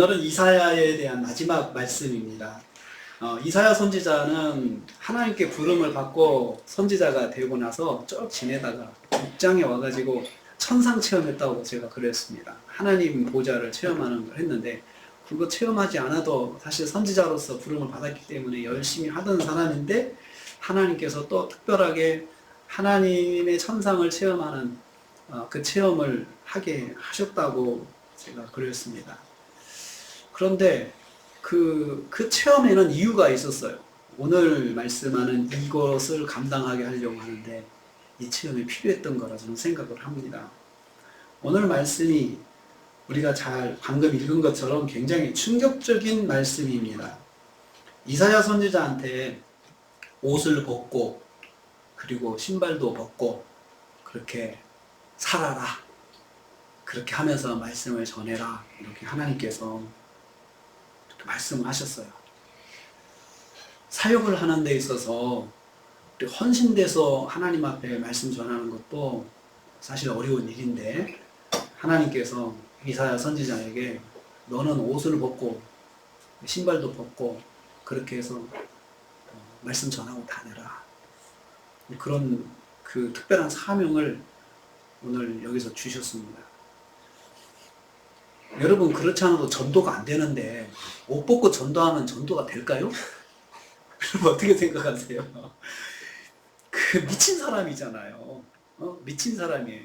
오늘은 이사야에 대한 마지막 말씀입니다. 이사야 선지자는 하나님께 부름을 받고 선지자가 되고 나서 쭉 지내다가 육장에 와가지고 천상 체험했다고 제가 그랬습니다. 하나님 보좌를 체험하는 걸 했는데 그거 체험하지 않아도 사실 선지자로서 부름을 받았기 때문에 열심히 하던 사람인데 하나님께서 또 특별하게 하나님의 천상을 체험하는 그 체험을 하게 하셨다고 제가 그랬습니다. 그런데 그 체험에는 이유가 있었어요. 오늘 말씀하는 이것을 감당하게 하려고 하는데 이 체험이 필요했던 거라 저는 생각을 합니다. 오늘 말씀이 우리가 방금 읽은 것처럼 굉장히 충격적인 말씀입니다. 이사야 선지자한테 옷을 벗고 그리고 신발도 벗고 그렇게 살아라, 그렇게 하면서 말씀을 전해라, 이렇게 하나님께서 말씀을 하셨어요. 사역을 하는 데 있어서 헌신돼서 하나님 앞에 말씀 전하는 것도 사실 어려운 일인데 하나님께서 이사야 선지자에게 너는 옷을 벗고 신발도 벗고 그렇게 해서 말씀 전하고 다녀라, 그런 그 특별한 사명을 오늘 여기서 주셨습니다. 여러분, 그렇지 않아도 전도가 안 되는데 옷 벗고 전도하면 전도가 될까요? 여러분 어떻게 생각하세요? 그 미친 사람이잖아요. 미친 사람이에요.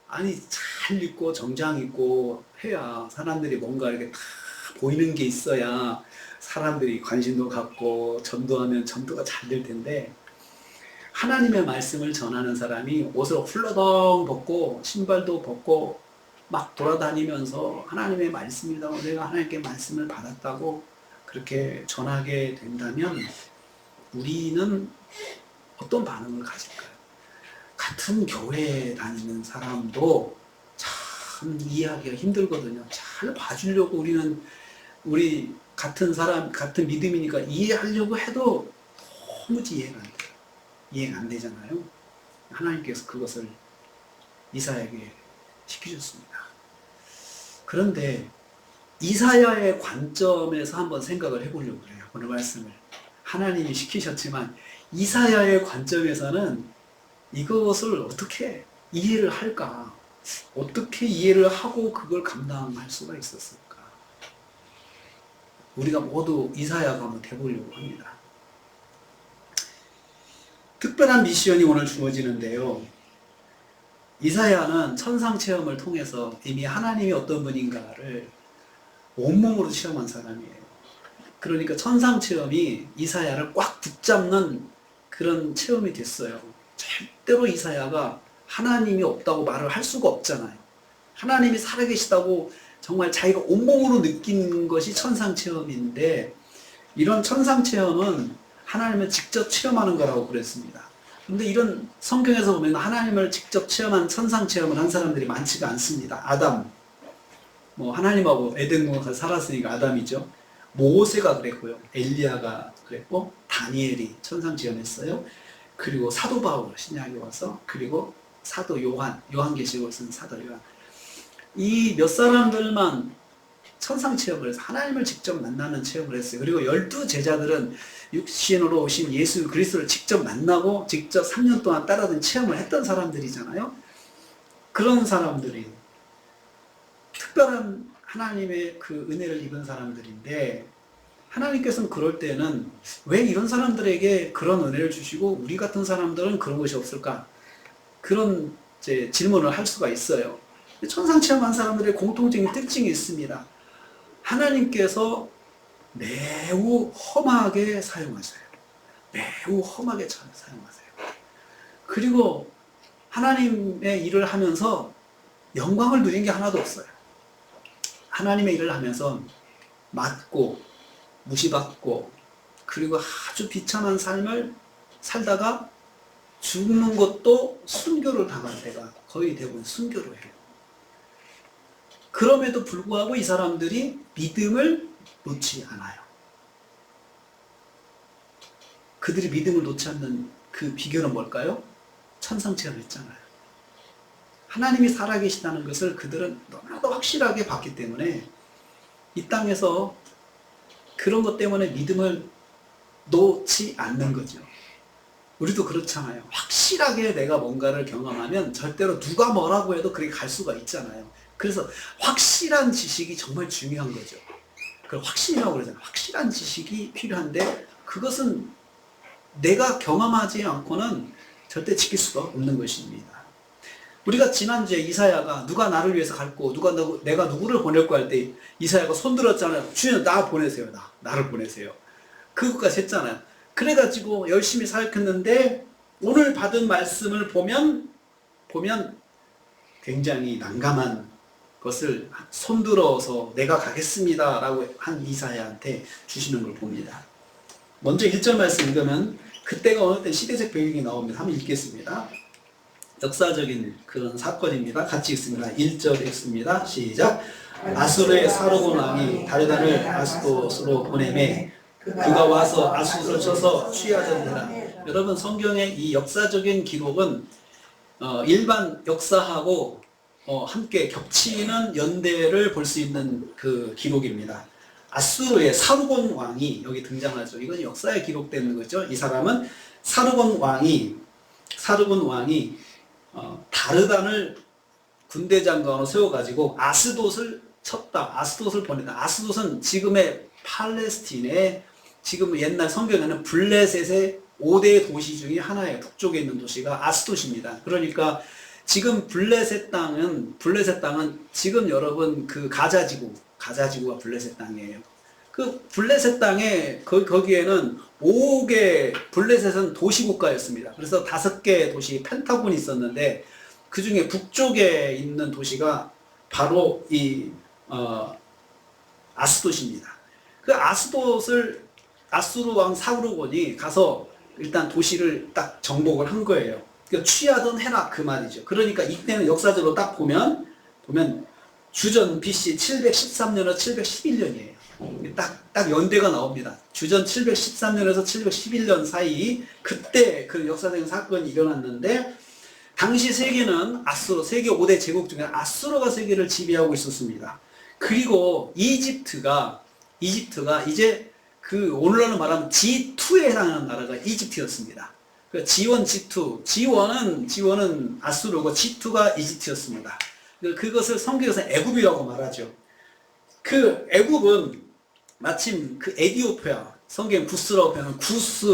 아니, 잘 입고 정장 입고 해야 사람들이 뭔가 이렇게 다 보이는 게 있어야 사람들이 관심도 갖고 전도하면 전도가 잘 될 텐데, 하나님의 말씀을 전하는 사람이 옷을 훌러덩 벗고 신발도 벗고 막 돌아다니면서 하나님의 말씀이라고, 내가 하나님께 말씀을 받았다고 그렇게 전하게 된다면 우리는 어떤 반응을 가질까요? 같은 교회에 다니는 사람도 참 이해하기가 힘들거든요. 잘 봐주려고 우리 같은 사람, 같은 믿음이니까 이해하려고 해도 도무지 이해가 안 되잖아요. 하나님께서 그것을 이사야에게 시키셨습니다. 그런데 이사야의 관점에서 한번 생각을 해보려고 그래요. 오늘 말씀을 하나님이 시키셨지만 이사야의 관점에서는 이것을 어떻게 이해를 할까? 어떻게 이해를 하고 그걸 감당할 수가 있었을까? 우리가 모두 이사야가 한번 돼보려고 합니다. 특별한 미션이 오늘 주어지는데요. 이사야는 천상 체험을 통해서 이미 하나님이 어떤 분인가를 온몸으로 체험한 사람이에요. 그러니까 천상 체험이 이사야를 꽉 붙잡는 그런 체험이 됐어요. 절대로 이사야가 하나님이 없다고 말을 할 수가 없잖아요. 하나님이 살아계시다고 정말 자기가 온몸으로 느낀 것이 천상 체험인데, 이런 천상 체험은 하나님을 직접 체험하는 거라고 그랬습니다. 근데 이런 성경에서 보면 하나님을 직접 체험한 천상 체험을 한 사람들이 많지가 않습니다. 아담, 하나님하고 에덴동산에서 살았으니까 아담이죠. 모세가 그랬고요. 엘리야가 그랬고, 다니엘이 천상 체험했어요. 그리고 사도 바울, 신약에 와서, 그리고 사도 요한계시록을 쓴 사도 요한. 이 몇 사람들만 천상 체험을 해서 하나님을 직접 만나는 체험을 했어요. 그리고 12제자들은 육신으로 오신 예수 그리스도를 직접 만나고 직접 3년 동안 따라다닌 체험을 했던 사람들이잖아요. 그런 사람들이 특별한 하나님의 그 은혜를 입은 사람들인데, 하나님께서는 그럴 때는 왜 이런 사람들에게 그런 은혜를 주시고 우리 같은 사람들은 그런 것이 없을까? 그런 질문을 할 수가 있어요. 천상 체험한 사람들의 공통적인 특징이 있습니다. 하나님께서 매우 험하게 사용하세요. 매우 험하게 사용하세요. 그리고 하나님의 일을 하면서 영광을 누린 게 하나도 없어요. 하나님의 일을 하면서 맞고 무시받고 그리고 아주 비참한 삶을 살다가 죽는 것도 순교를 당할 때가 거의 대부분 순교를 해요. 그럼에도 불구하고 이 사람들이 믿음을 놓지 않아요. 그들이 믿음을 놓지 않는 그 비결은 뭘까요? 천상 체험했잖아요. 하나님이 살아계시다는 것을 그들은 너무나도 확실하게 봤기 때문에 이 땅에서 그런 것 때문에 믿음을 놓지 않는 거죠. 우리도 그렇잖아요. 확실하게 내가 뭔가를 경험하면 절대로 누가 뭐라고 해도 그렇게 갈 수가 있잖아요. 그래서 확실한 지식이 정말 중요한 거죠. 그걸 확신이라고 그러잖아요. 확실한 지식이 필요한데 그것은 내가 경험하지 않고는 절대 지킬 수가 없는 것입니다. 우리가 지난주에 이사야가 누가 나를 위해서 갈고 내가 누구를 보낼고 할 때 이사야가 손 들었잖아요. 주님 나 보내세요. 나를 보내세요. 그것까지 했잖아요. 그래가지고 열심히 사역했는데 오늘 받은 말씀을 보면 굉장히 난감한 것을 손들어서 내가 가겠습니다 라고 한 이사야한테 주시는 걸 봅니다. 먼저 1절 말씀 읽으면 그때가 어느 때 시대적 배경이 나옵니다. 한번 읽겠습니다. 역사적인 그런 사건입니다. 같이 읽습니다. 1절 읽습니다. 시작. 아수르의 사르곤 왕이 다르단을 아스도스로 보내매 그가 와서 아수스를 쳐서 취하전대라. 여러분 성경의 이 역사적인 기록은 일반 역사하고 함께 겹치는 연대를 볼 수 있는 그 기록입니다. 아수르의 사르곤 왕이 여기 등장하죠. 이건 역사에 기록되는 거죠. 이 사람은 사르곤 왕이 다르단을 군대 장관으로 세워가지고 아스돗을 쳤다. 아스돗을 보냈다. 아스돗은 지금의 팔레스틴의 지금 옛날 성경에는 블레셋의 5대 도시 중에 하나예요. 북쪽에 있는 도시가 아스돗입니다. 그러니까 지금 블레셋 땅은 지금 여러분 그 가자지구가 블레셋 땅이에요. 그 블레셋 땅에 거기에는 5개 블레셋은 도시국가였습니다. 그래서 5개 도시 펜타곤이 있었는데 그 중에 북쪽에 있는 도시가 바로 이 아스돗입니다. 그 아스돗을 아수르 왕 사르곤이 가서 일단 도시를 딱 정복을 한 거예요. 그러니까 취하던 해라 그 말이죠. 그러니까 이때는 역사적으로 딱 보면 주전 BC 713년에서 711년이에요. 딱 연대가 나옵니다. 주전 713년에서 711년 사이 그때 그 역사적인 사건이 일어났는데 당시 세계는 세계 5대 제국 중에 아수르가 세계를 지배하고 있었습니다. 그리고 이집트가 이제 그 오늘날로 말하면 G2에 해당하는 나라가 이집트였습니다. 그 G1, G2. G1은 아수르고 G2가 이집트였습니다. 그것을 성경에서 애굽이라고 말하죠. 그 애굽은 마침 그 에디오피아, 성경 구스라고 표현하는 구스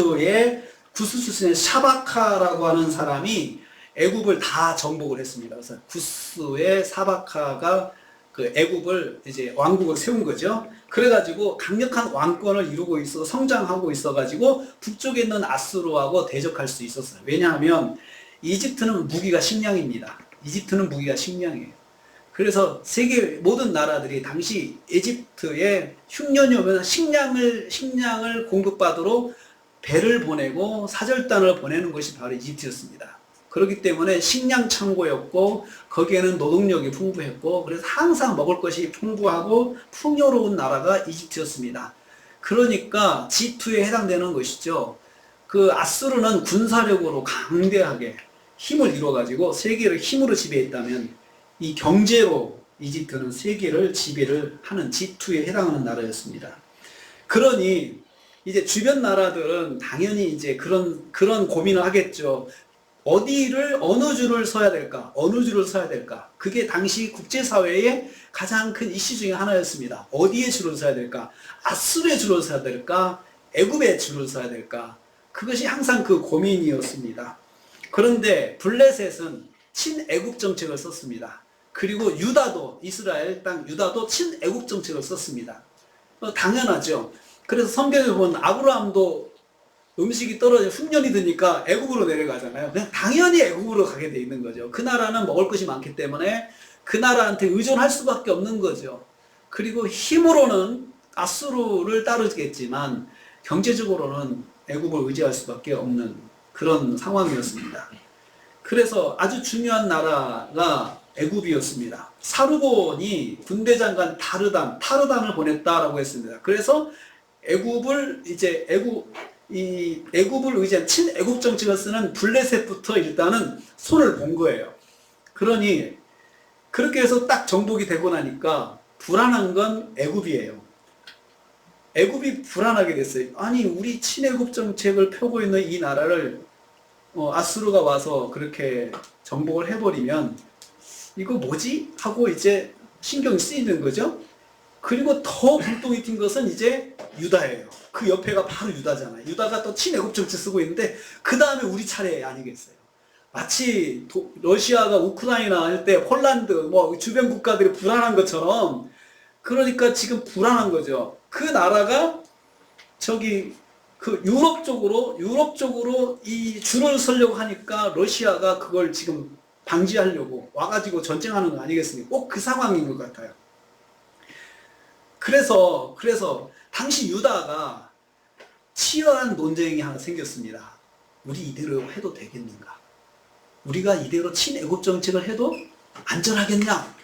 출신의 샤바카라고 하는 사람이 애굽을 다 정복을 했습니다. 그래서 구스의 사바카가 그 애굽을 이제 왕국을 세운 거죠. 그래가지고 강력한 왕권을 이루고 있어 성장하고 있어가지고 북쪽에 있는 아수르하고 대적할 수 있었어요. 왜냐하면 이집트는 무기가 식량입니다. 식량이에요. 그래서 세계 모든 나라들이 당시 이집트에 흉년이 오면 식량을 공급받으러 배를 보내고 사절단을 보내는 것이 바로 이집트였습니다. 그렇기 때문에 식량 창고였고 거기에는 노동력이 풍부했고 그래서 항상 먹을 것이 풍부하고 풍요로운 나라가 이집트였습니다. 그러니까 G2에 해당되는 것이죠. 그 아수르는 군사력으로 강대하게 힘을 이뤄가지고 세계를 힘으로 지배했다면 이 경제로 이집트는 세계를 지배를 하는 G2에 해당하는 나라였습니다. 그러니 이제 주변 나라들은 당연히 이제 그런 고민을 하겠죠. 어느 줄을 서야 될까? 그게 당시 국제사회의 가장 큰 이슈 중에 하나였습니다. 어디에 줄을 서야 될까? 아수르의 줄을 서야 될까? 애굽의 줄을 서야 될까? 그것이 항상 그 고민이었습니다. 그런데 블레셋은 친애굽 정책을 썼습니다. 그리고 이스라엘 땅 유다도 친애굽 정책을 썼습니다. 당연하죠. 그래서 성경에 보면 아브라함도 음식이 떨어져 흉년이 드니까 애굽으로 내려가잖아요. 그냥 당연히 애굽으로 가게 돼 있는 거죠. 그 나라는 먹을 것이 많기 때문에 그 나라한테 의존할 수밖에 없는 거죠. 그리고 힘으로는 아수르를 따르겠지만 경제적으로는 애굽을 의지할 수밖에 없는 그런 상황이었습니다. 그래서 아주 중요한 나라가 애굽이었습니다. 사르곤이 군대장관 타르단을 보냈다라고 했습니다. 그래서 애굽을 의지한 친애굽 정책을 쓰는 블레셋부터 일단은 손을 본 거예요. 그러니 그렇게 해서 딱 정복이 되고 나니까 불안한 건 애굽이에요. 애굽이 불안하게 됐어요. 아니 우리 친애굽 정책을 펴고 있는 이 나라를 아수르가 와서 그렇게 정복을 해버리면 이거 뭐지? 하고 이제 신경이 쓰이는 거죠. 그리고 더 불똥이 튄 것은 이제 유다예요. 그 옆에가 바로 유다잖아요. 유다가 또 친애굽 정책 쓰고 있는데 그 다음에 우리 차례 아니겠어요. 마치 러시아가 우크라이나 할 때 폴란드 뭐 주변 국가들이 불안한 것처럼 그러니까 지금 불안한 거죠. 그 나라가 저기 그 유럽 쪽으로 이 줄을 서려고 하니까 러시아가 그걸 지금 방지하려고 와가지고 전쟁하는 거 아니겠습니까? 꼭 그 상황인 것 같아요. 그래서 당시 유다가 치열한 논쟁이 하나 생겼습니다. 우리 이대로 해도 되겠는가? 우리가 이대로 친애국 정책을 해도 안전하겠냐?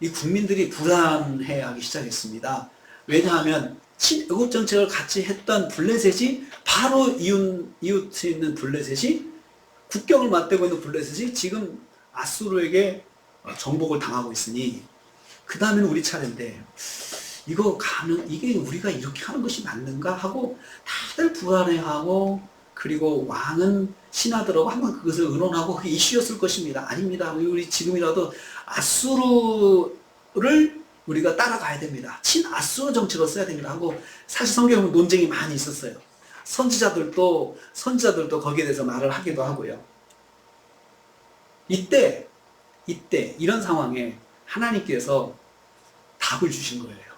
이 국민들이 불안해하기 시작했습니다. 왜냐하면 친애국 정책을 같이 했던 블레셋이 바로 이웃에 있는 블레셋이 국경을 맞대고 있는 블레셋이 지금 아수르에게 정복을 당하고 있으니 그 다음에는 우리 차례인데 이게 우리가 이렇게 하는 것이 맞는가 하고 다들 불안해하고 그리고 왕은 신하들하고 한번 그것을 의논하고 그게 이슈였을 것입니다. 아닙니다. 우리 지금이라도 아수르를 우리가 따라가야 됩니다. 친아수르 정책을 써야 됩니다. 하고 사실 성경에 논쟁이 많이 있었어요. 선지자들도 거기에 대해서 말을 하기도 하고요. 이때 이런 상황에 하나님께서 답을 주신 거예요.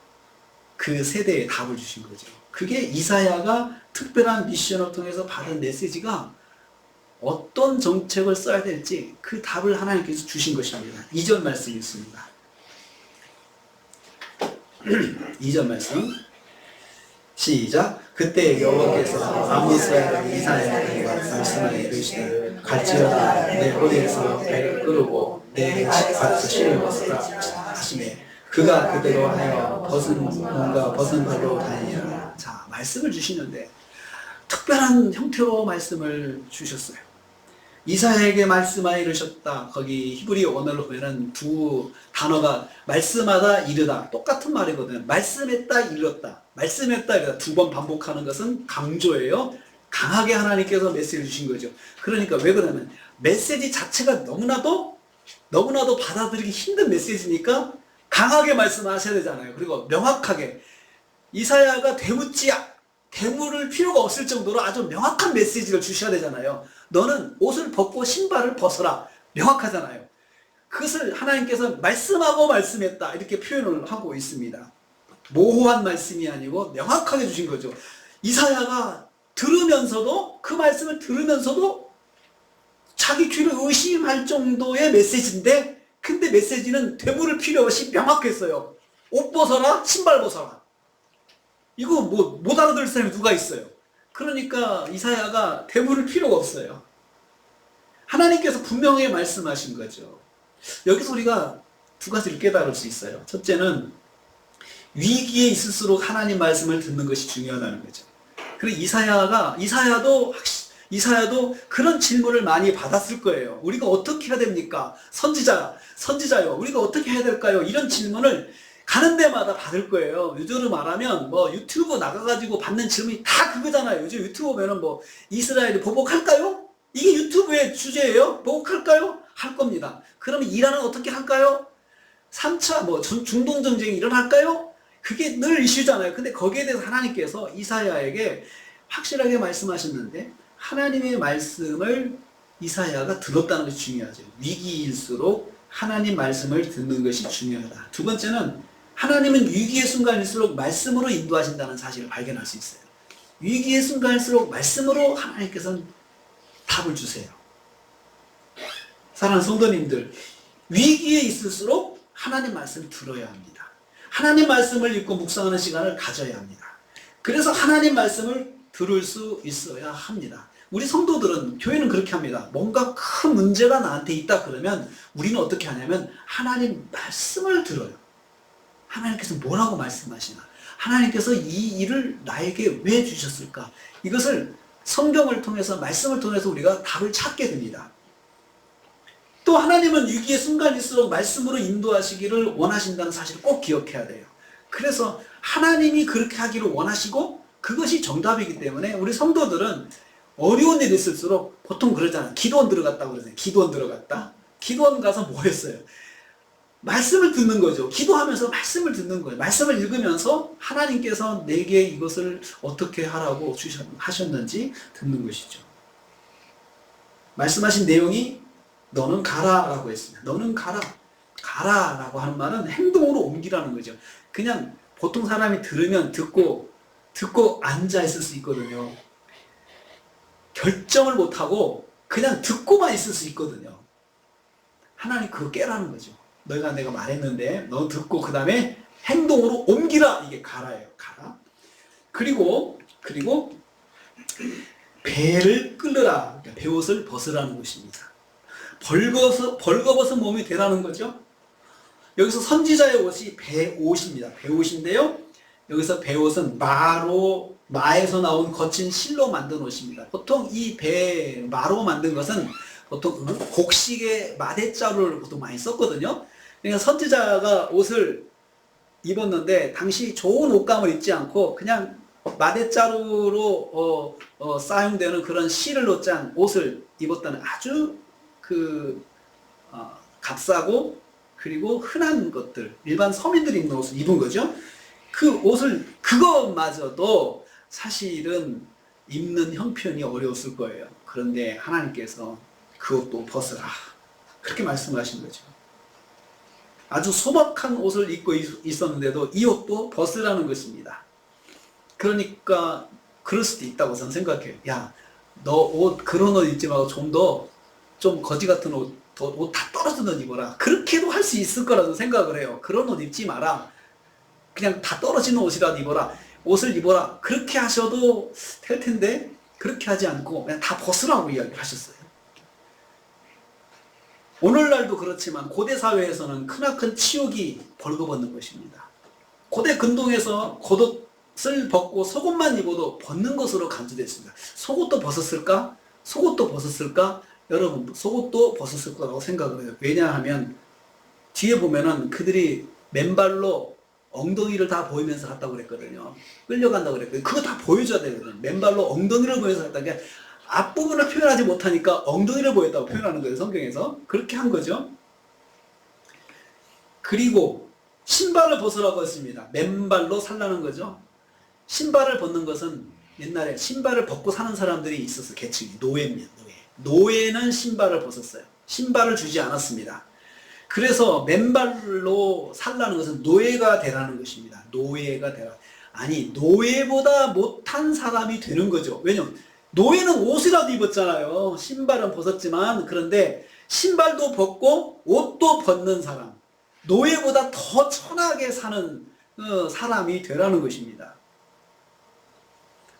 그 세대에 답을 주신 거죠. 그게 이사야가 특별한 미션을 통해서 받은 메시지가 어떤 정책을 써야 될지 그 답을 하나님께서 주신 것입니다. 2절 말씀이 있습니다. 2절 말씀 시작. 그때 여호와께서 암이스라엘 이사야에게 말씀하여 이르시되 갈지어다 내 허리에서 배를 끄르고 내 밭을 실어버리라 하시매 그가 그대로 하여 벗은 발로 다니라. 자, 말씀을 주시는데 특별한 형태로 말씀을 주셨어요. 이사야에게 말씀하여 이르셨다. 거기 히브리 언어로 보면은 두 단어가 말씀하다 이르다 똑같은 말이거든요. 말씀했다 이르렀다. 말씀했다 이르다 두 번 반복하는 것은 강조예요. 강하게 하나님께서 메시지를 주신 거죠. 그러니까 왜 그러냐면 메시지 자체가 너무나도 받아들이기 힘든 메시지니까 강하게 말씀하셔야 되잖아요. 그리고 명확하게 이사야가 되물을 필요가 없을 정도로 아주 명확한 메시지를 주셔야 되잖아요. 너는 옷을 벗고 신발을 벗어라. 명확하잖아요. 그것을 하나님께서 말씀하고 말씀했다. 이렇게 표현을 하고 있습니다. 모호한 말씀이 아니고 명확하게 주신 거죠. 이사야가 들으면서도 그 말씀을 들으면서도 자기 귀를 의심할 정도의 메시지인데 근데 메시지는 되물을 필요 없이 명확했어요. 옷 벗어라, 신발 벗어라. 이거 못 알아들을 사람이 누가 있어요? 그러니까 이사야가 되물을 필요가 없어요. 하나님께서 분명히 말씀하신 거죠. 여기서 우리가 두 가지를 깨달을 수 있어요. 첫째는 위기에 있을수록 하나님 말씀을 듣는 것이 중요하다는 거죠. 그리고 이사야도 그런 질문을 많이 받았을 거예요. 우리가 어떻게 해야 됩니까? 선지자요. 우리가 어떻게 해야 될까요? 이런 질문을 가는 데마다 받을 거예요. 요즘으로 말하면 유튜브 나가가지고 받는 질문이 다 그거잖아요. 요즘 유튜브 보면은 이스라엘이 보복할까요? 이게 유튜브의 주제예요. 보복할까요? 할 겁니다. 그러면 이란은 어떻게 할까요? 3차 중동 전쟁이 일어날까요? 그게 늘 이슈잖아요. 근데 거기에 대해서 하나님께서 이사야에게 확실하게 말씀하셨는데 하나님의 말씀을 이사야가 들었다는 것이 중요하죠. 위기일수록 하나님 말씀을 듣는 것이 중요하다. 두 번째는 하나님은 위기의 순간일수록 말씀으로 인도하신다는 사실을 발견할 수 있어요. 위기의 순간일수록 말씀으로 하나님께서는 답을 주세요. 사랑하는 성도님들, 위기에 있을수록 하나님 말씀을 들어야 합니다. 하나님 말씀을 읽고 묵상하는 시간을 가져야 합니다. 그래서 하나님 말씀을 들을 수 있어야 합니다. 우리 성도들은, 교회는 그렇게 합니다. 뭔가 큰 문제가 나한테 있다 그러면 우리는 어떻게 하냐면 하나님 말씀을 들어요. 하나님께서 뭐라고 말씀하시나? 하나님께서 이 일을 나에게 왜 주셨을까? 이것을 성경을 통해서, 말씀을 통해서 우리가 답을 찾게 됩니다. 또 또 하나님은 위기의 순간일수록 말씀으로 인도하시기를 원하신다는 사실을 꼭 기억해야 돼요. 그래서 하나님이 그렇게 하기를 원하시고 그것이 정답이기 때문에 우리 성도들은 어려운 일이 있을수록 보통 그러잖아요. 기도원 들어갔다고 그러잖아요. 기도원 들어갔다. 기도원 가서 뭐 했어요? 말씀을 듣는 거죠. 기도하면서 말씀을 듣는 거예요. 말씀을 읽으면서 하나님께서 내게 이것을 어떻게 하라고 하셨는지 듣는 것이죠. 말씀하신 내용이 너는 가라라고 했습니다. 너는 가라. 가라라고 하는 말은 행동으로 옮기라는 거죠. 그냥 보통 사람이 들으면 듣고 앉아 있을 수 있거든요. 결정을 못하고 그냥 듣고만 있을 수 있거든요. 하나님 그거 깨라는 거죠. 내가 말했는데 너 듣고 그 다음에 행동으로 옮기라. 이게 가라예요. 가라. 그리고 배를 끌으라. 그러니까 배옷을 벗으라는 것입니다. 벌거벗은 몸이 되라는 거죠. 여기서 선지자의 옷이 배옷입니다. 배옷인데요. 여기서 배옷은 마에서 나온 거친 실로 만든 옷입니다. 보통 이 마로 만든 것은 보통 곡식의 마대자루를 보통 많이 썼거든요. 그러니까 선지자가 옷을 입었는데 당시 좋은 옷감을 입지 않고 그냥 마대자루로 사용되는 그런 실로 짠 옷을 입었다는 아주 값싸고 그리고 흔한 것들, 일반 서민들이 입는 옷을 입은 거죠. 그 옷을 그것마저도 사실은 입는 형편이 어려웠을 거예요. 그런데 하나님께서 그것도 벗으라 그렇게 말씀하신 거죠. 아주 소박한 옷을 입고 있었는데도 이 옷도 벗으라는 것입니다. 그러니까 그럴 수도 있다고 저는 생각해요. 야, 너 그런 옷 입지 말고 좀 거지 같은 옷 다 떨어지는 옷 입어라. 그렇게도 할 수 있을 거라고 생각을 해요. 그런 옷 입지 마라. 그냥 다 떨어지는 옷이라도 입어라. 옷을 입어라. 그렇게 하셔도 될 텐데 그렇게 하지 않고 그냥 다 벗으라고 이야기를 하셨어요. 오늘날도 그렇지만 고대 사회에서는 크나큰 치욕이 벌거벗는 것입니다. 고대 근동에서 겉옷을 벗고 속옷만 입어도 벗는 것으로 간주됐습니다. 속옷도 벗었을까? 속옷도 벗었을까? 여러분 속옷도 벗었을 거라고 생각을 해요. 왜냐하면 뒤에 보면은 그들이 맨발로 엉덩이를 다 보이면서 갔다고 그랬거든요. 끌려간다고 그랬거든요. 그거 다 보여줘야 되거든요. 맨발로 엉덩이를 보여서 갔다는 게 앞부분을 표현하지 못하니까 엉덩이를 보였다고 표현하는 거예요. 성경에서. 그렇게 한 거죠. 그리고 신발을 벗으라고 했습니다. 맨발로 살라는 거죠. 신발을 벗는 것은 옛날에 신발을 벗고 사는 사람들이 있었어요. 계층이. 노예입니다. 노예는 신발을 벗었어요. 신발을 주지 않았습니다. 그래서 맨발로 살라는 것은 노예가 되라는 것입니다. 노예가 되라. 아니 노예보다 못한 사람이 되는 거죠. 왜냐면 노예는 옷이라도 입었잖아요. 신발은 벗었지만 그런데 신발도 벗고 옷도 벗는 사람. 노예보다 더 천하게 사는 사람이 되라는 것입니다.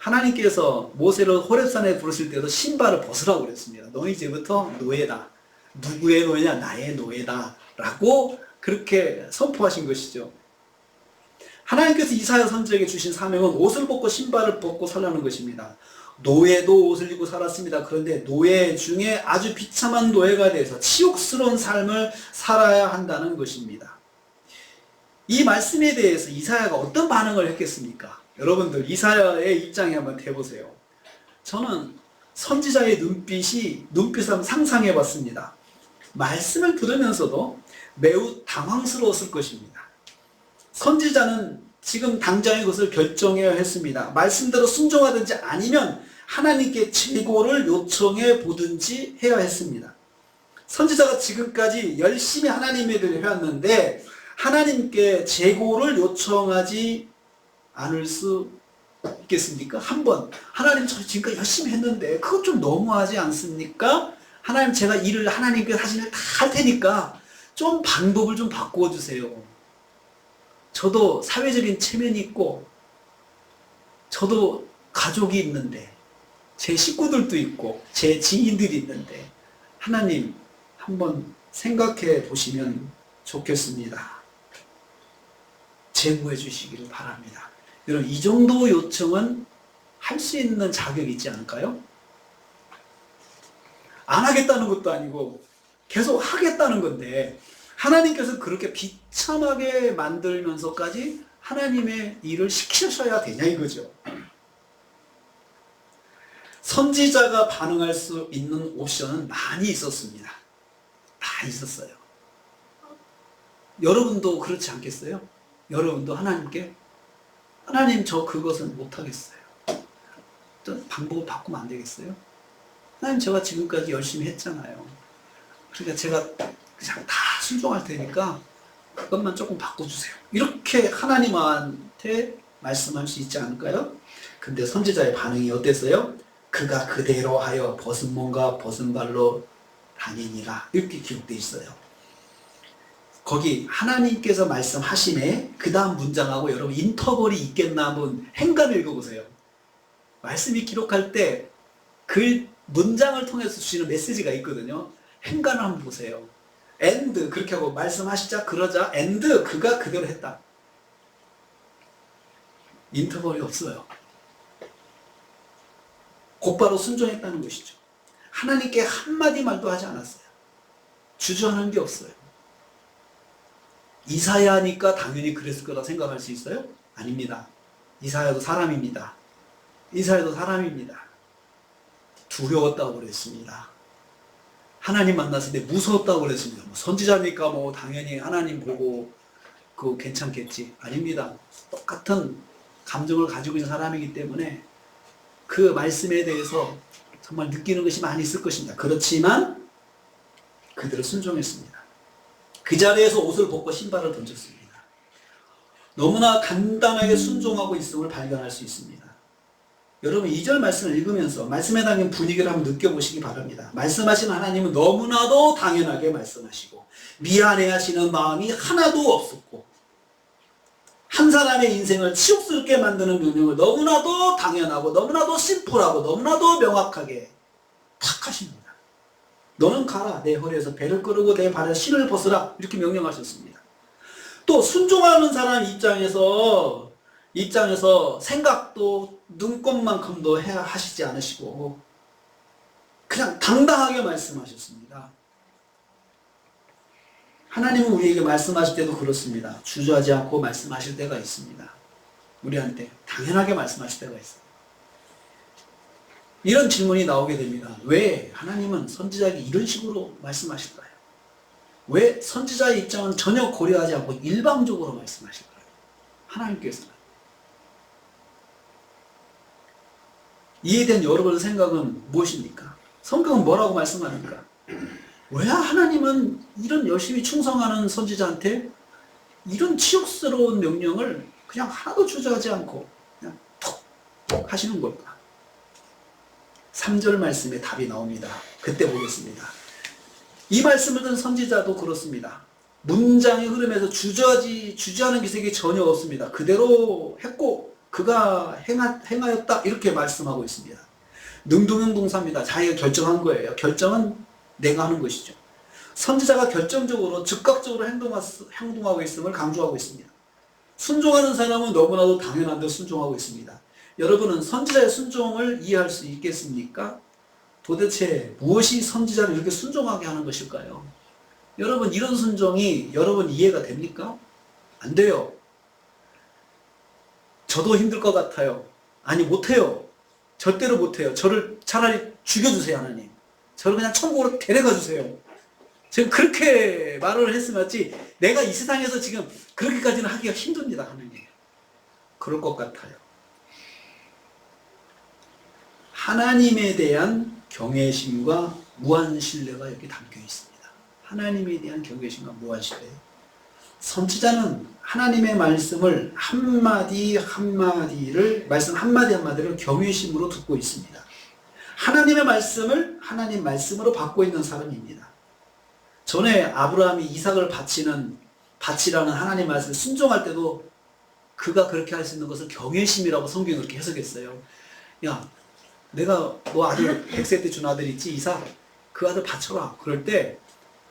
하나님께서 모세를 호렙산에 부르실 때도 신발을 벗으라고 그랬습니다. 너 이제부터 노예다. 누구의 노예냐? 나의 노예다. 라고 그렇게 선포하신 것이죠. 하나님께서 이사야 선지자에게 주신 사명은 옷을 벗고 신발을 벗고 살라는 것입니다. 노예도 옷을 입고 살았습니다. 그런데 노예 중에 아주 비참한 노예가 돼서 치욕스러운 삶을 살아야 한다는 것입니다. 이 말씀에 대해서 이사야가 어떤 반응을 했겠습니까? 여러분들 이사야의 입장에 한번 해보세요. 저는 선지자의 눈빛을 한번 상상해 봤습니다. 말씀을 들으면서도 매우 당황스러웠을 것입니다. 선지자는 지금 당장의 것을 결정해야 했습니다. 말씀대로 순종하든지 아니면 하나님께 재고를 요청해 보든지 해야 했습니다. 선지자가 지금까지 열심히 하나님의 일을 해왔는데 하나님께 재고를 요청하지 않을 수 있겠습니까? 한번 하나님 저 지금까지 열심히 했는데 그것 좀 너무하지 않습니까? 하나님 제가 일을 하나님께 사실 다 할 테니까 좀 방법을 좀 바꾸어 주세요. 저도 사회적인 체면이 있고 저도 가족이 있는데 제 식구들도 있고 제 지인들이 있는데 하나님 한번 생각해 보시면 좋겠습니다. 제보해 주시기를 바랍니다. 여러분 이 정도 요청은 할 수 있는 자격이 있지 않을까요? 안 하겠다는 것도 아니고 계속 하겠다는 건데 하나님께서 그렇게 비참하게 만들면서까지 하나님의 일을 시키셔야 되냐 이거죠. 선지자가 반응할 수 있는 옵션은 많이 있었습니다. 다 있었어요. 여러분도 그렇지 않겠어요? 여러분도 하나님께 하나님 저 그것은 못하겠어요. 어떤 방법을 바꾸면 안 되겠어요? 하나님 제가 지금까지 열심히 했잖아요. 그러니까 제가 그냥 다 순종할 테니까 그것만 조금 바꿔주세요. 이렇게 하나님한테 말씀할 수 있지 않을까요? 근데 선지자의 반응이 어땠어요? 그가 그대로 하여 벗은 몸과 벗은 발로 다니니라 이렇게 기록되어 있어요. 거기 하나님께서 말씀하심에 그 다음 문장하고 여러분 인터벌이 있겠나 한번 행간을 읽어보세요. 말씀이 기록할 때 그 문장을 통해서 주시는 메시지가 있거든요. 행간을 한번 보세요. and 그렇게 하고 말씀하시자 그러자 and 그가 그대로 했다. 인터벌이 없어요. 곧바로 순종했다는 것이죠. 하나님께 한마디 말도 하지 않았어요. 주저하는 게 없어요. 이사야니까 당연히 그랬을 거라 생각할 수 있어요? 아닙니다. 이사야도 사람입니다. 이사야도 사람입니다. 두려웠다고 그랬습니다. 하나님 만났을 때 무서웠다고 그랬습니다. 선지자니까 뭐 당연히 하나님 보고 그거 괜찮겠지. 아닙니다. 똑같은 감정을 가지고 있는 사람이기 때문에 그 말씀에 대해서 정말 느끼는 것이 많이 있을 것입니다. 그렇지만 그대로 순종했습니다. 그 자리에서 옷을 벗고 신발을 던졌습니다. 너무나 간단하게 순종하고 있음을 발견할 수 있습니다. 여러분 2절 말씀을 읽으면서 말씀에 담긴 분위기를 한번 느껴보시기 바랍니다. 말씀하시는 하나님은 너무나도 당연하게 말씀하시고 미안해하시는 마음이 하나도 없었고 한 사람의 인생을 치욕스럽게 만드는 명령을 너무나도 당연하고 너무나도 심플하고 너무나도 명확하게 탁 하십니다. 너는 가라. 내 허리에서 배를 끌고 내 발에 신을 벗으라. 이렇게 명령하셨습니다. 또 순종하는 사람 입장에서 생각도 눈꼽만큼도 하시지 않으시고 그냥 당당하게 말씀하셨습니다. 하나님은 우리에게 말씀하실 때도 그렇습니다. 주저하지 않고 말씀하실 때가 있습니다. 우리한테 당연하게 말씀하실 때가 있어요. 이런 질문이 나오게 됩니다. 왜 하나님은 선지자에게 이런 식으로 말씀하실까요? 왜 선지자의 입장은 전혀 고려하지 않고 일방적으로 말씀하실까요? 하나님께서는. 이에 대한 여러분의 생각은 무엇입니까? 성경은 뭐라고 말씀하는가? 왜 하나님은 이런 열심히 충성하는 선지자한테 이런 치욕스러운 명령을 그냥 하나도 주저하지 않고 그냥 톡 하시는 걸까? 3절 말씀에 답이 나옵니다. 그때 보겠습니다. 이 말씀을 듣는 선지자도 그렇습니다. 문장의 흐름에서 주저하는 기색이 전혀 없습니다. 그대로 했고 그가 행하였다 이렇게 말씀하고 있습니다. 능동형동사입니다. 자기가 결정한 거예요. 결정은 내가 하는 것이죠. 선지자가 결정적으로 즉각적으로 행동하고 있음을 강조하고 있습니다. 순종하는 사람은 너무나도 당연한 데 순종하고 있습니다. 여러분은 선지자의 순종을 이해할 수 있겠습니까? 도대체 무엇이 선지자를 이렇게 순종하게 하는 것일까요? 여러분 이런 순종이 여러분 이해가 됩니까? 안 돼요. 저도 힘들 것 같아요. 아니 못해요. 절대로 못해요. 저를 차라리 죽여주세요 하나님. 저를 그냥 천국으로 데려가 주세요. 제가 그렇게 말을 했으면 지 내가 이 세상에서 지금 그렇게까지는 하기가 힘듭니다 하나님. 그럴 것 같아요. 하나님에 대한 경외심과 무한 신뢰가 여기 담겨 있습니다. 하나님에 대한 경외심과 무한 신뢰. 선지자는 하나님의 말씀을 말씀 한마디를 경외심으로 듣고 있습니다. 하나님의 말씀을 하나님 말씀으로 받고 있는 사람입니다. 전에 아브라함이 이삭을 바치라는 하나님 말씀을 순종할 때도 그가 그렇게 할 수 있는 것을 경외심이라고 성경이 그렇게 해석했어요. 야, 내가 너 아들 100세 때 준 아들 있지 이삭, 그 아들 바쳐라. 그럴 때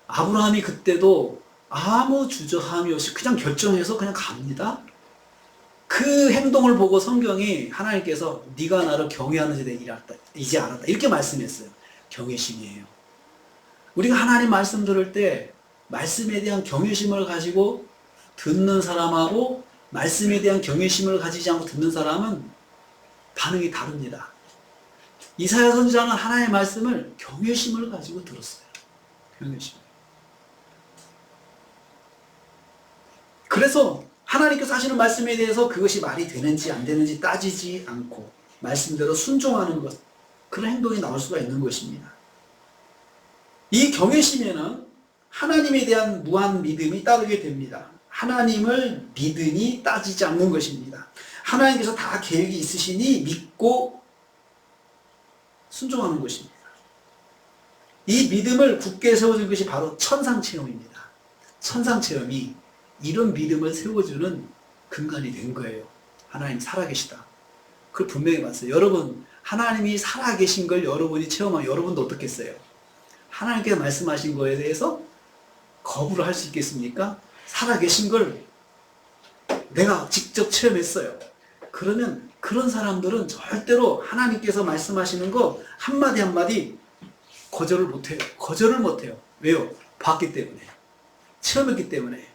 아브라함이 그때도 아무 주저함이 없이 그냥 결정해서 그냥 갑니다. 그 행동을 보고 성경이 하나님께서 네가 나를 경외하는 자들에게 이제 알았다 이렇게 말씀했어요. 경외심이에요. 우리가 하나님 말씀 들을 때 말씀에 대한 경외심을 가지고 듣는 사람하고 말씀에 대한 경외심을 가지지 않고 듣는 사람은 반응이 다릅니다. 이사야 선지자는 하나님의 말씀을 경외심을 가지고 들었어요. 경외심. 그래서 하나님께서 하시는 말씀에 대해서 그것이 말이 되는지 안 되는지 따지지 않고 말씀대로 순종하는 것, 그런 행동이 나올 수가 있는 것입니다. 이 경외심에는 하나님에 대한 무한 믿음이 따르게 됩니다. 하나님을 믿으니 따지지 않는 것입니다. 하나님께서 다 계획이 있으시니 믿고 순종하는 것입니다. 이 믿음을 굳게 세워준 것이 바로 천상체험입니다. 천상체험이 이런 믿음을 세워주는 근간이 된 거예요. 하나님 살아계시다. 그걸 분명히 봤어요. 여러분, 하나님이 살아계신 걸 여러분이 체험하면 여러분도 어떻겠어요? 하나님께서 말씀하신 거에 대해서 거부를 할 수 있겠습니까? 살아계신 걸 내가 직접 체험했어요. 그러면 그런 사람들은 절대로 하나님께서 말씀하시는 거 한마디 한마디 거절을 못해요. 거절을 못해요. 왜요? 봤기 때문에. 체험했기 때문에.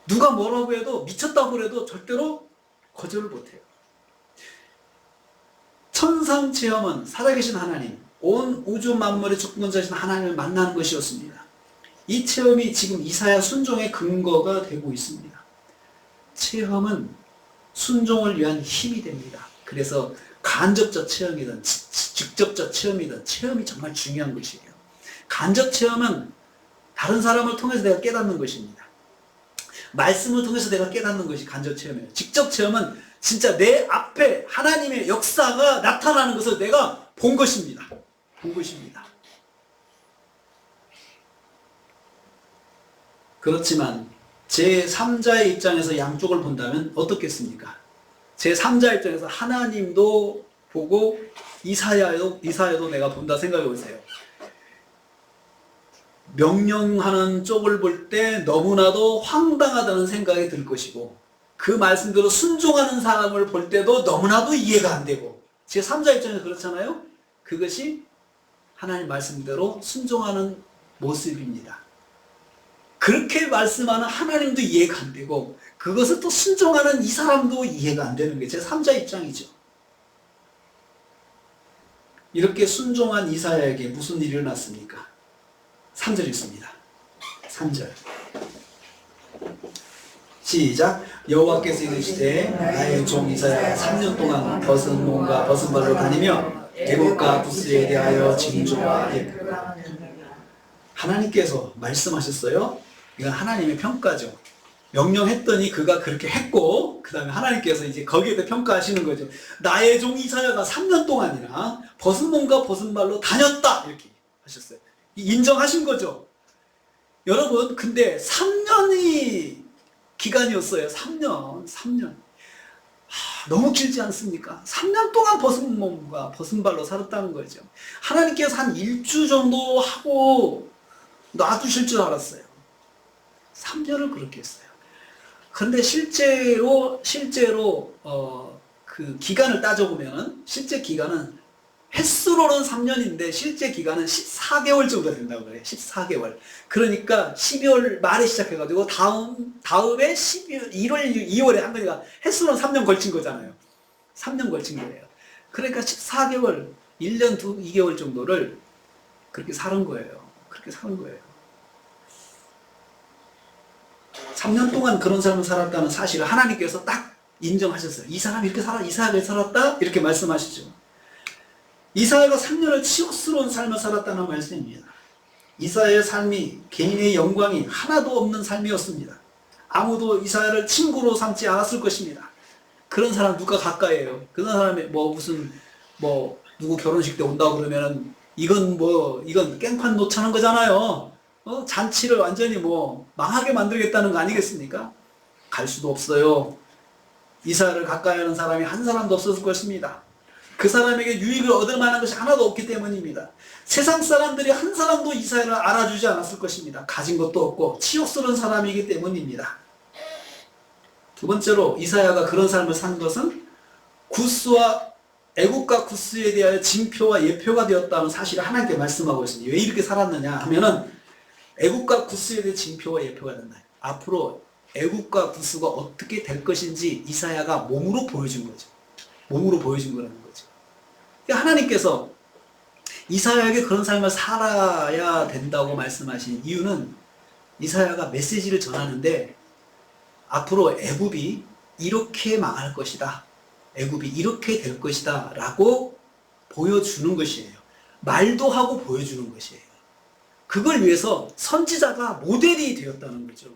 누가 뭐라고 해도 미쳤다고 해도 절대로 거절을 못해요. 천상체험은 살아계신 하나님, 온 우주 만물의 주권자이신 하나님을 만나는 것이었습니다. 이 체험이 지금 이사야 순종의 근거가 되고 있습니다. 체험은 순종을 위한 힘이 됩니다. 그래서 간접적 체험이든 직접적 체험이든 체험이 정말 중요한 것이에요. 간접 체험은 다른 사람을 통해서 내가 깨닫는 것입니다. 말씀을 통해서 내가 깨닫는 것이 간접 체험이에요. 직접 체험은 진짜 내 앞에 하나님의 역사가 나타나는 것을 내가 본 것입니다. 본 것입니다. 그렇지만 제3자의 입장에서 양쪽을 본다면 어떻겠습니까? 제3자 입장에서 하나님도 보고 이사야도 내가 본다 생각해 보세요. 명령하는 쪽을 볼 때 너무나도 황당하다는 생각이 들 것이고 그 말씀대로 순종하는 사람을 볼 때도 너무나도 이해가 안 되고 제3자 입장에서 그렇잖아요. 그것이 하나님 말씀대로 순종하는 모습입니다. 그렇게 말씀하는 하나님도 이해가 안 되고 그것을 또 순종하는 이 사람도 이해가 안 되는 게 제3자 입장이죠. 이렇게 순종한 이사야에게 무슨 일이 일어났습니까? 3절 읽습니다. 3절 시작. 여호와께서 이르시되 나의 종 이사야가 3년 동안 벗은 몸과 벗은 발로 다니며 애국과 부스에 대하여 징조하되. 하나님께서 말씀하셨어요. 이건 하나님의 평가죠. 명령했더니 그가 그렇게 했고 그 다음에 하나님께서 이제 거기에 대해 평가하시는 거죠. 나의 종 이사야가 3년 동안이나 벗은 몸과 벗은 발로 다녔다 이렇게 하셨어요. 인정하신 거죠. 여러분 근데 3년이 기간이었어요. 3년 너무 길지 않습니까? 3년 동안 벗은 몸과 벗은 발로 살았다는 거죠. 하나님께서 한 1주 정도 하고 놔두실 줄 알았어요. 3년을 그렇게 했어요. 그런데 실제로 그 기간을 따져보면은 실제 기간은 횟수로는 3년인데 실제 기간은 14개월 정도 된다고 그래요. 14개월. 그러니까 12월 말에 시작해가지고 다음에 1월, 2월에 한 거니까 횟수로는 3년 걸친 거잖아요. 3년 걸친 거예요. 그러니까 14개월, 1년 2개월 정도를 그렇게 사는 거예요. 그렇게 사는 거예요. 3년 동안 그런 삶을 살았다는 사실을 하나님께서 딱 인정하셨어요. 이 사람이 이렇게 이사야가 살았다? 이렇게 말씀하시죠. 이사야가 3년을 치욕스러운 삶을 살았다는 말씀입니다. 이사야의 삶이 개인의 영광이 하나도 없는 삶이었습니다. 아무도 이사야를 친구로 삼지 않았을 것입니다. 그런 사람 누가 가까이에요? 그런 사람이 누구 결혼식 때 온다고 그러면은 이건 깽판 놓자는 거잖아요. 잔치를 완전히 망하게 만들겠다는 거 아니겠습니까? 갈 수도 없어요. 이사야를 가까이 하는 사람이 한 사람도 없었을 것입니다. 그 사람에게 유익을 얻을 만한 것이 하나도 없기 때문입니다. 세상 사람들이 한 사람도 이사야를 알아주지 않았을 것입니다. 가진 것도 없고 치욕스러운 사람이기 때문입니다. 두 번째로 이사야가 그런 삶을 산 것은 구스와 애국과 구스에 대하여 징표와 예표가 되었다는 사실을 하나님께 말씀하고 있습니다. 왜 이렇게 살았느냐 하면은 애국과 구스에 대해 징표와 예표가 된다. 앞으로 애국과 구스가 어떻게 될 것인지 이사야가 몸으로 보여준 거죠. 몸으로 보여준 거라는 거죠. 그러니까 하나님께서 이사야에게 그런 삶을 살아야 된다고 말씀하신 이유는 이사야가 메시지를 전하는데 앞으로 애굽이 이렇게 망할 것이다. 애굽이 이렇게 될 것이다. 라고 보여주는 것이에요. 말도 하고 보여주는 것이에요. 그걸 위해서 선지자가 모델이 되었다는 거죠.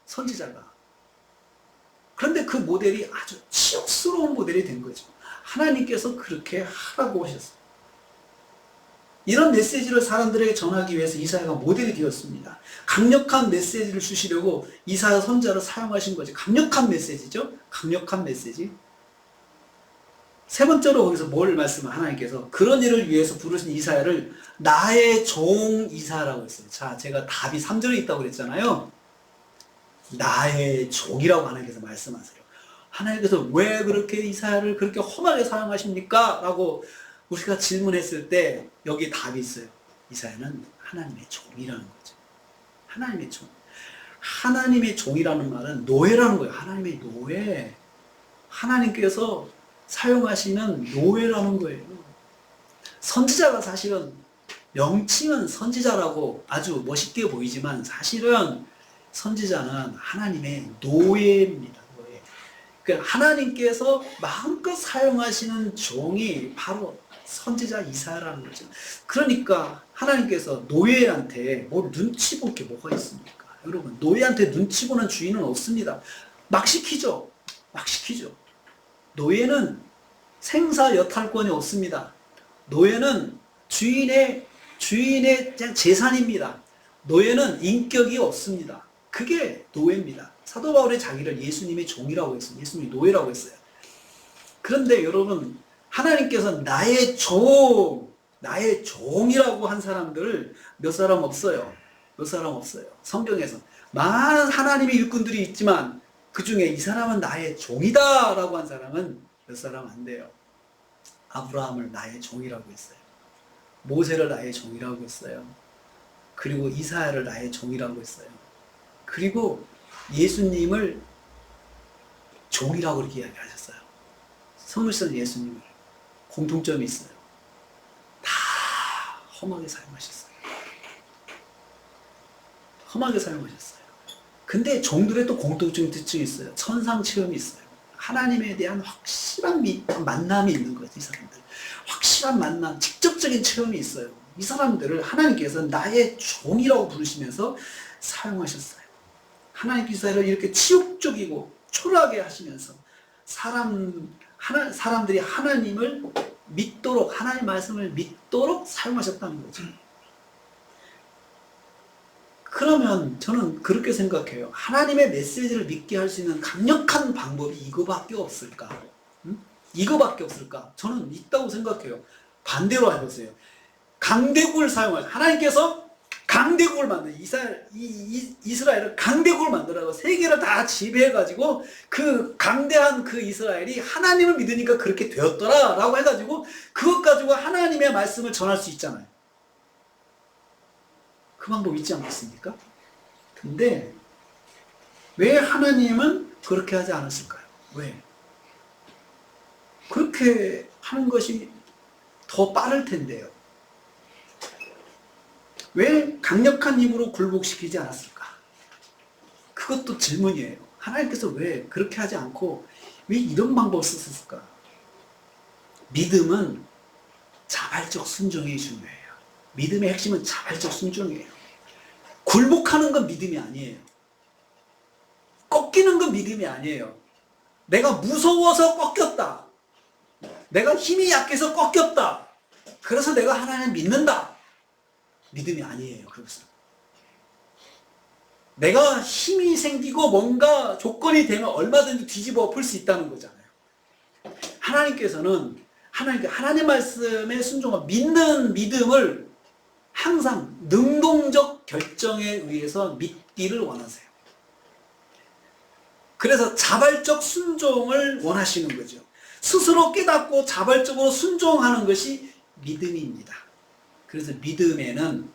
선지자가. 그런데 그 모델이 아주 치욕스러운 모델이 된 거죠. 하나님께서 그렇게 하라고 하셨어요. 이런 메시지를 사람들에게 전하기 위해서 이사야가 모델이 되었습니다. 강력한 메시지를 주시려고 이사야 선자를 사용하신 거죠. 강력한 메시지죠. 강력한 메시지. 세 번째로 거기서 뭘 말씀을 하나님께서 그런 일을 위해서 부르신 이사야를 나의 종 이사야라고 했어요. 자, 제가 답이 3절에 있다고 그랬잖아요. 나의 종이라고 하나님께서 말씀하세요. 하나님께서 왜 그렇게 이사야를 그렇게 험하게 사용하십니까? 라고 우리가 질문했을 때 여기 답이 있어요. 이사야는 하나님의 종이라는 거죠. 하나님의 종. 하나님의 종이라는 말은 노예라는 거예요. 하나님의 노예. 하나님께서 사용하시는 노예라는 거예요. 선지자가 사실은 명칭은 선지자라고 아주 멋있게 보이지만 사실은 선지자는 하나님의 노예입니다. 노예. 그러니까 하나님께서 마음껏 사용하시는 종이 바로 선지자 이사야라는 거죠. 그러니까 하나님께서 노예한테 뭘 눈치 볼 게 뭐가 있습니까? 여러분, 노예한테 눈치 보는 주인은 없습니다. 막 시키죠. 막 시키죠. 노예는 생사 여탈권이 없습니다. 노예는 주인의 그냥 재산입니다. 노예는 인격이 없습니다. 그게 노예입니다. 사도 바울이 자기를 예수님의 종이라고 했어요. 예수님이 노예라고 했어요. 그런데 여러분, 하나님께서 나의 종이라고 한 사람들 몇 사람 없어요. 몇 사람 없어요. 성경에서 많은 하나님의 일꾼들이 있지만 그 중에 이 사람은 나의 종이다 라고 한 사람은 몇 사람 안 돼요. 아브라함을 나의 종이라고 했어요. 모세를 나의 종이라고 했어요. 그리고 이사야를 나의 종이라고 했어요. 그리고 예수님을 종이라고 이렇게 이야기하셨어요. 성물선 예수님을. 공통점이 있어요. 다 험하게 사용하셨어요. 험하게 사용하셨어요. 근데 종들의 또 공통적인 특징이 있어요. 천상 체험이 있어요. 하나님에 대한 확실한 만남이 있는 거죠. 이 사람들. 확실한 만남, 직접적인 체험이 있어요. 이 사람들을 하나님께서 나의 종이라고 부르시면서 사용하셨어요. 하나님께서 이렇게 치욕적이고 초라하게 하시면서 사람들이 하나님을 믿도록, 하나님의 말씀을 믿도록 사용하셨다는 거죠. 그러면 저는 그렇게 생각해요. 하나님의 메시지를 믿게 할 수 있는 강력한 방법이 이거밖에 없을까? 이거밖에 없을까? 저는 있다고 생각해요. 반대로 해보세요. 강대국을 사용하죠. 하나님께서 강대국을 이스라엘을 강대국을 만들어서 세계를 다 지배해가지고 그 강대한 그 이스라엘이 하나님을 믿으니까 그렇게 되었더라 라고 해가지고 그것 가지고 하나님의 말씀을 전할 수 있잖아요. 그 방법 있지 않겠습니까? 근데 왜 하나님은 그렇게 하지 않았을까요? 왜? 그렇게 하는 것이 더 빠를 텐데요. 왜 강력한 힘으로 굴복시키지 않았을까? 그것도 질문이에요. 하나님께서 왜 그렇게 하지 않고 왜 이런 방법을 썼을까? 믿음은 자발적 순종이 중요해요. 믿음의 핵심은 자발적 순종이에요. 굴복하는 건 믿음이 아니에요. 꺾이는 건 믿음이 아니에요. 내가 무서워서 꺾였다. 내가 힘이 약해서 꺾였다. 그래서 내가 하나님을 믿는다. 믿음이 아니에요. 그것은. 내가 힘이 생기고 뭔가 조건이 되면 얼마든지 뒤집어 엎을 수 있다는 거잖아요. 하나님께서는 하나님 말씀에 순종하고 믿는 믿음을 항상 능동적 결정에 의해서 믿기를 원하세요. 그래서 자발적 순종을 원하시는 거죠. 스스로 깨닫고 자발적으로 순종하는 것이 믿음입니다. 그래서 믿음에는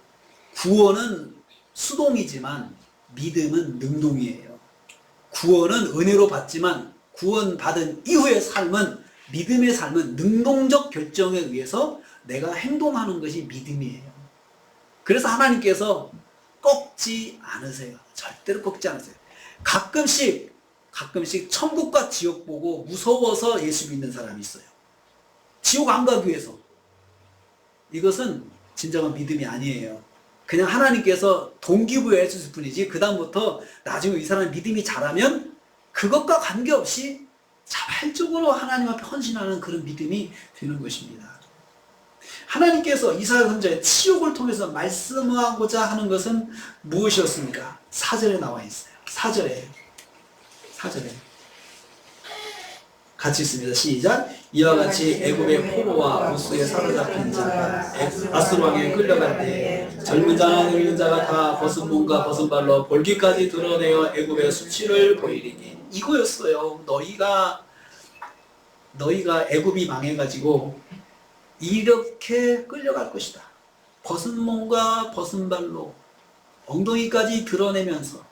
구원은 수동이지만 믿음은 능동이에요. 구원은 은혜로 받지만 구원받은 이후의 삶은, 믿음의 삶은 능동적 결정에 의해서 내가 행동하는 것이 믿음이에요. 그래서 하나님께서 꺾지 않으세요. 절대로 꺾지 않으세요. 가끔씩 천국과 지옥 보고 무서워서 예수 믿는 사람이 있어요. 지옥 안 가기 위해서. 이것은 진정한 믿음이 아니에요. 그냥 하나님께서 동기부여해 주실 뿐이지, 그 다음부터 나중에 이 사람이 믿음이 자라면 그것과 관계없이 자발적으로 하나님 앞에 헌신하는 그런 믿음이 되는 것입니다. 하나님께서 이사야 선지자의 치욕을 통해서 말씀하고자 하는 것은 무엇이었습니까? 4절에 나와 있어요. 4절에 같이 있습니다. 시작. 이와 같이 애굽의 포로와 우스에 사로잡힌 자가 아수르 왕에 끌려갈 때 젊은 자나 늙은 자가 다 벗은 몸과 벗은 발로 볼기까지 드러내어 애굽의 수치를 보이리니, 이거였어요. 너희가 애굽이 망해가지고 이렇게 끌려갈 것이다. 벗은 몸과 벗은 발로 엉덩이까지 드러내면서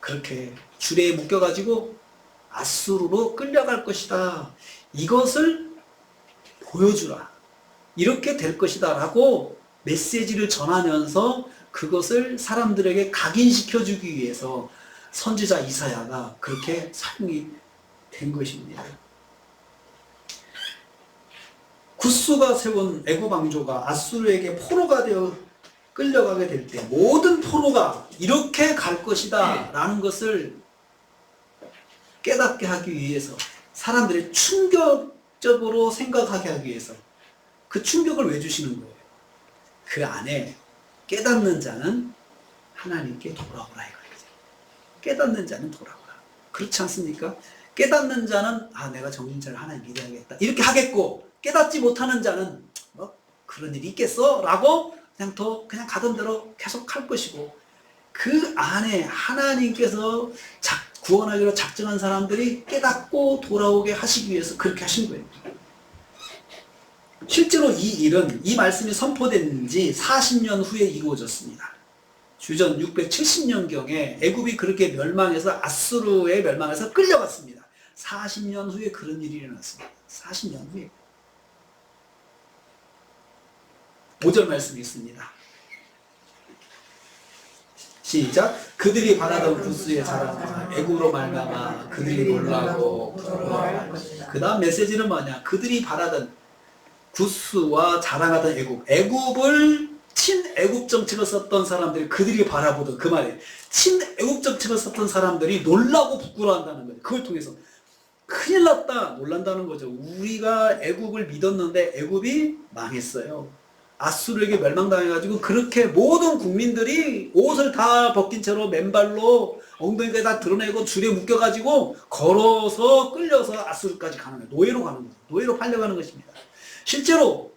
그렇게 줄에 묶여가지고 아수르로 끌려갈 것이다. 이것을 보여주라. 이렇게 될 것이다 라고 메시지를 전하면서 그것을 사람들에게 각인시켜주기 위해서 선지자 이사야가 그렇게 사용이 된 것입니다. 구스가 세운 애굽 왕조가 아수르에게 포로가 되어 끌려가게 될 때 모든 포로가 이렇게 갈 것이다 라는 것을 깨닫게 하기 위해서, 사람들이 충격적으로 생각하게 하기 위해서 그 충격을 왜 주시는 거예요? 그 안에 깨닫는 자는 하나님께 돌아오라 이거예요. 깨닫는 자는 돌아오라. 그렇지 않습니까? 깨닫는 자는 내가 정신차려 하나님 믿어야겠다 이렇게 하겠고, 깨닫지 못하는 자는 그런 일이 있겠어? 라고 그냥 가던 대로 계속 할 것이고, 그 안에 하나님께서 구원하기로 작정한 사람들이 깨닫고 돌아오게 하시기 위해서 그렇게 하신 거예요. 실제로 이 말씀이 선포된 지 40년 후에 이루어졌습니다. 주전 670년경에 애굽이 그렇게 멸망해서 아수르에 멸망해서 끌려갔습니다. 40년 후에 그런 일이 일어났습니다. 40년 후에. 5절 말씀이 있습니다. 시작. 그들이 바라던 구스의 자랑과 애굽으로 말미암아 그들이 놀라고 부러워할 것이다. 그 다음 메시지는 뭐냐? 그들이 바라던 구스와 자랑하던 애굽을 친애굽 정책을 썼던 사람들이, 그들이 바라보던, 그 말에 친애굽 정책을 썼던 사람들이 놀라고 부끄러워한다는 거예요. 그걸 통해서 큰일 났다 놀란다는 거죠. 우리가 애굽을 믿었는데 애굽이 망했어요. 아수르에게 멸망당해가지고 그렇게 모든 국민들이 옷을 다 벗긴 채로 맨발로 엉덩이까지 다 드러내고 줄에 묶여가지고 걸어서 끌려서 아수르까지 가는 거예요. 노예로 가는 거예요. 노예로 팔려가는 것입니다. 실제로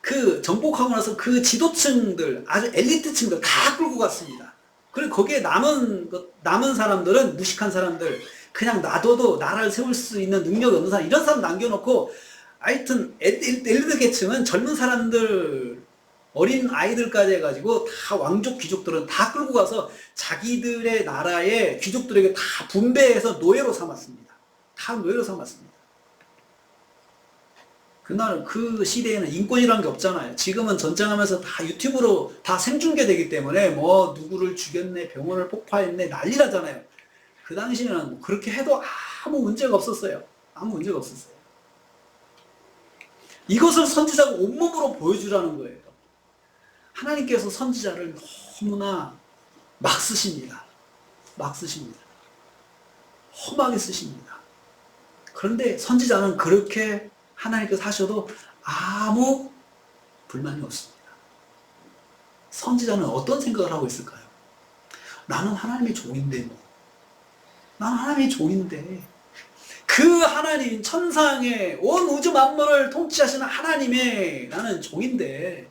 그 정복하고 나서 그 지도층들, 아주 엘리트층들 다 끌고 갔습니다. 그리고 거기에 남은 사람들은, 무식한 사람들, 그냥 놔둬도 나라를 세울 수 있는 능력이 없는 사람, 이런 사람 남겨놓고, 하여튼 엘리트 계층은 젊은 사람들, 어린 아이들까지 해가지고 다 왕족 귀족들은 다 끌고 가서 자기들의 나라의 귀족들에게 다 분배해서 노예로 삼았습니다. 다 노예로 삼았습니다. 그날 그 시대에는 인권이라는 게 없잖아요. 지금은 전쟁하면서 다 유튜브로 다 생중계되기 때문에 누구를 죽였네, 병원을 폭파했네, 난리나잖아요. 그 당시에는 그렇게 해도 아무 문제가 없었어요. 아무 문제가 없었어요. 이것을 선지자가 온몸으로 보여주라는 거예요. 하나님께서 선지자를 너무나 막 쓰십니다. 막 쓰십니다. 험하게 쓰십니다. 그런데 선지자는 그렇게 하나님께서 하셔도 아무 불만이 없습니다. 선지자는 어떤 생각을 하고 있을까요? 나는 하나님의 종인데 나는 하나님의 종인데 그 하나님, 천상의 온 우주 만물을 통치하시는 하나님의 나는 종인데,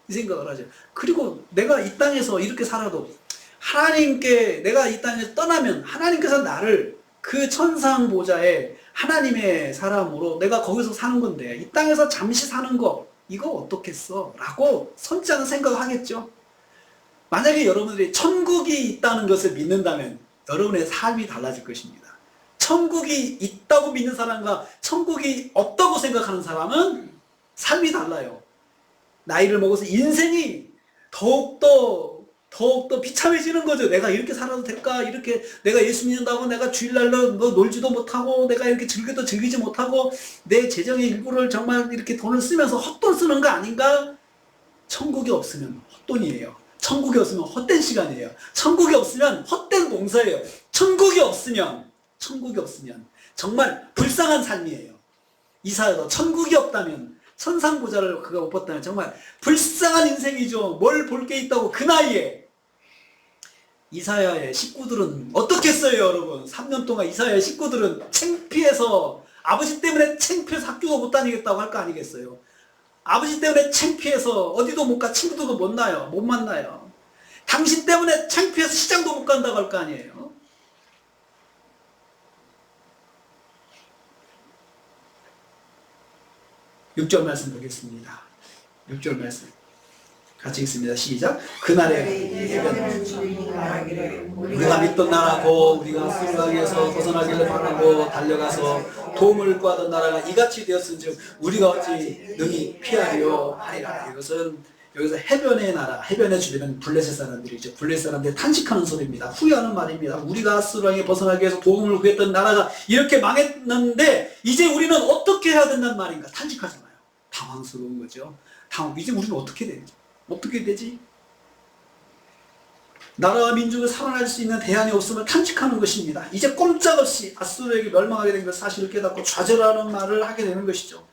이 생각을 하죠. 그리고 내가 이 땅에서 이렇게 살아도 하나님께, 내가 이 땅에서 떠나면 하나님께서 나를 그 천상 보좌에 하나님의 사람으로 내가 거기서 사는 건데 이 땅에서 잠시 사는 거 이거 어떻겠어? 라고 선지자는 생각하겠죠. 만약에 여러분들이 천국이 있다는 것을 믿는다면 여러분의 삶이 달라질 것입니다. 천국이 있다고 믿는 사람과 천국이 없다고 생각하는 사람은 삶이 달라요. 나이를 먹어서 인생이 더욱더 비참해지는 거죠. 내가 이렇게 살아도 될까? 이렇게 내가 예수 믿는다고 내가 주일날로 놀지도 못하고 내가 이렇게 즐겨도 즐기지 못하고 내 재정의 일부를 정말 이렇게 돈을 쓰면서 헛돈 쓰는 거 아닌가? 천국이 없으면 헛돈이에요. 천국이 없으면 헛된 시간이에요. 천국이 없으면 헛된 봉사예요. 천국이 없으면 정말 불쌍한 삶이에요. 이사야도 천국이 없다면 천상보좌를 그가 못 봤다면 정말 불쌍한 인생이죠. 뭘 볼 게 있다고 그 나이에. 이사야의 식구들은 어떻겠어요, 여러분? 3년 동안 이사야의 식구들은 창피해서 아버지 때문에 창피해서 학교도 못 다니겠다고 할 거 아니겠어요? 아버지 때문에 창피해서 어디도 못 가, 친구들도 못 만나요. 당신 때문에 창피해서 시장도 못 간다고 할 거 아니에요? 육 절 말씀 보겠습니다. 6절 말씀 같이 읽습니다. 시작. 그날에 우리가 믿던 나라고 우리가 수르강에서 벗어나기를 바라고 달려가서 도움을 구하던 나라가 이같이 되었은즉 우리가 어찌 능히 피하려 하리라. 이것은 여기서 해변의 나라, 해변의 주변은 블레셋 사람들이죠. 블레셋 사람들이 탄식하는 소리입니다. 후회하는 말입니다. 우리가 수르강에 벗어나기 위해서 도움을 구했던 나라가 이렇게 망했는데 이제 우리는 어떻게 해야 된다는 말인가? 탄식하잖아요. 당황스러운 거죠. 이제 우리는 어떻게 되지? 나라와 민족을 살아날 수 있는 대안이 없음을 탄식하는 것입니다. 이제 꼼짝없이 아수르에게 멸망하게 된 것 사실을 깨닫고 좌절하는 말을 하게 되는 것이죠.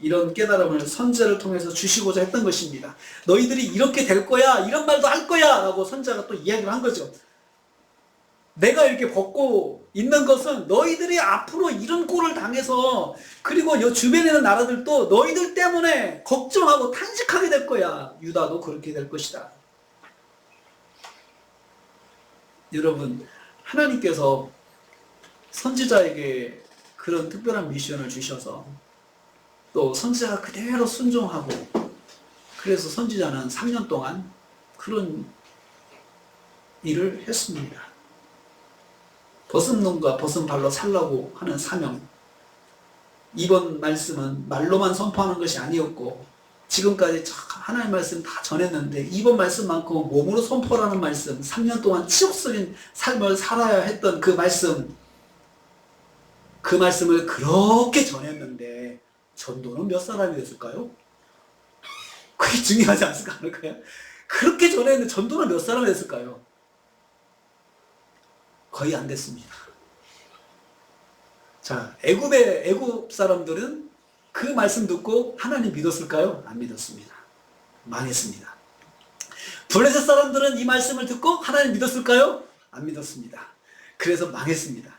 이런 깨달음을 선지자를 통해서 주시고자 했던 것입니다. 너희들이 이렇게 될 거야, 이런 말도 할 거야 라고 선지자가 또 이야기를 한 거죠. 내가 이렇게 벗고 있는 것은 너희들이 앞으로 이런 꼴을 당해서 그리고 이 주변에 있는 나라들도 너희들 때문에 걱정하고 탄식하게 될 거야. 유다도 그렇게 될 것이다. 여러분, 하나님께서 선지자에게 그런 특별한 미션을 주셔서 또 선지자가 그대로 순종하고 그래서 선지자는 3년 동안 그런 일을 했습니다. 벗은 눈과 벗은 발로 살라고 하는 사명. 이번 말씀은 말로만 선포하는 것이 아니었고 지금까지 하나님의 말씀 다 전했는데 이번 말씀만큼 몸으로 선포라는 말씀, 3년 동안 치욕적인 삶을 살아야 했던 그 말씀, 그 말씀을 그렇게 전했는데 전도는 몇 사람이 됐을까요? 그게 중요하지 않을까요? 그렇게 전했는데 전도는 몇 사람이 됐을까요? 거의 안 됐습니다. 자, 애굽 사람들은 그 말씀 듣고 하나님 믿었을까요? 안 믿었습니다. 망했습니다. 블레셋 사람들은 이 말씀을 듣고 하나님 믿었을까요? 안 믿었습니다. 그래서 망했습니다.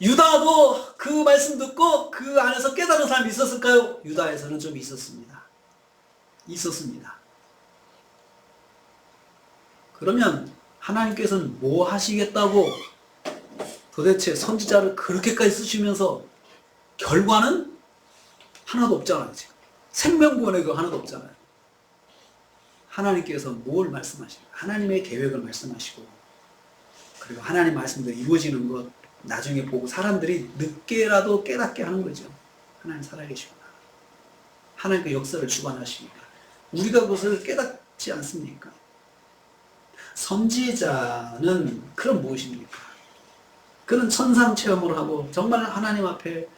유다도 그 말씀 듣고 그 안에서 깨달은 사람이 있었을까요? 유다에서는 좀 있었습니다. 그러면 하나님께서는 뭐 하시겠다고 도대체 선지자를 그렇게까지 쓰시면서 결과는 하나도 없잖아요. 지금 생명구원의 그 하나도 없잖아요. 하나님께서 뭘 말씀하시고 하나님의 계획을 말씀하시고 그리고 하나님 말씀대로 이루어지는 것 나중에 보고 사람들이 늦게라도 깨닫게 하는 거죠. 하나님 살아계시구나. 하나님께 역사를 주관하시니까 우리가 그것을 깨닫지 않습니까? 선지자는 그럼 무엇입니까? 그런 천상 체험을 하고 정말 하나님 앞에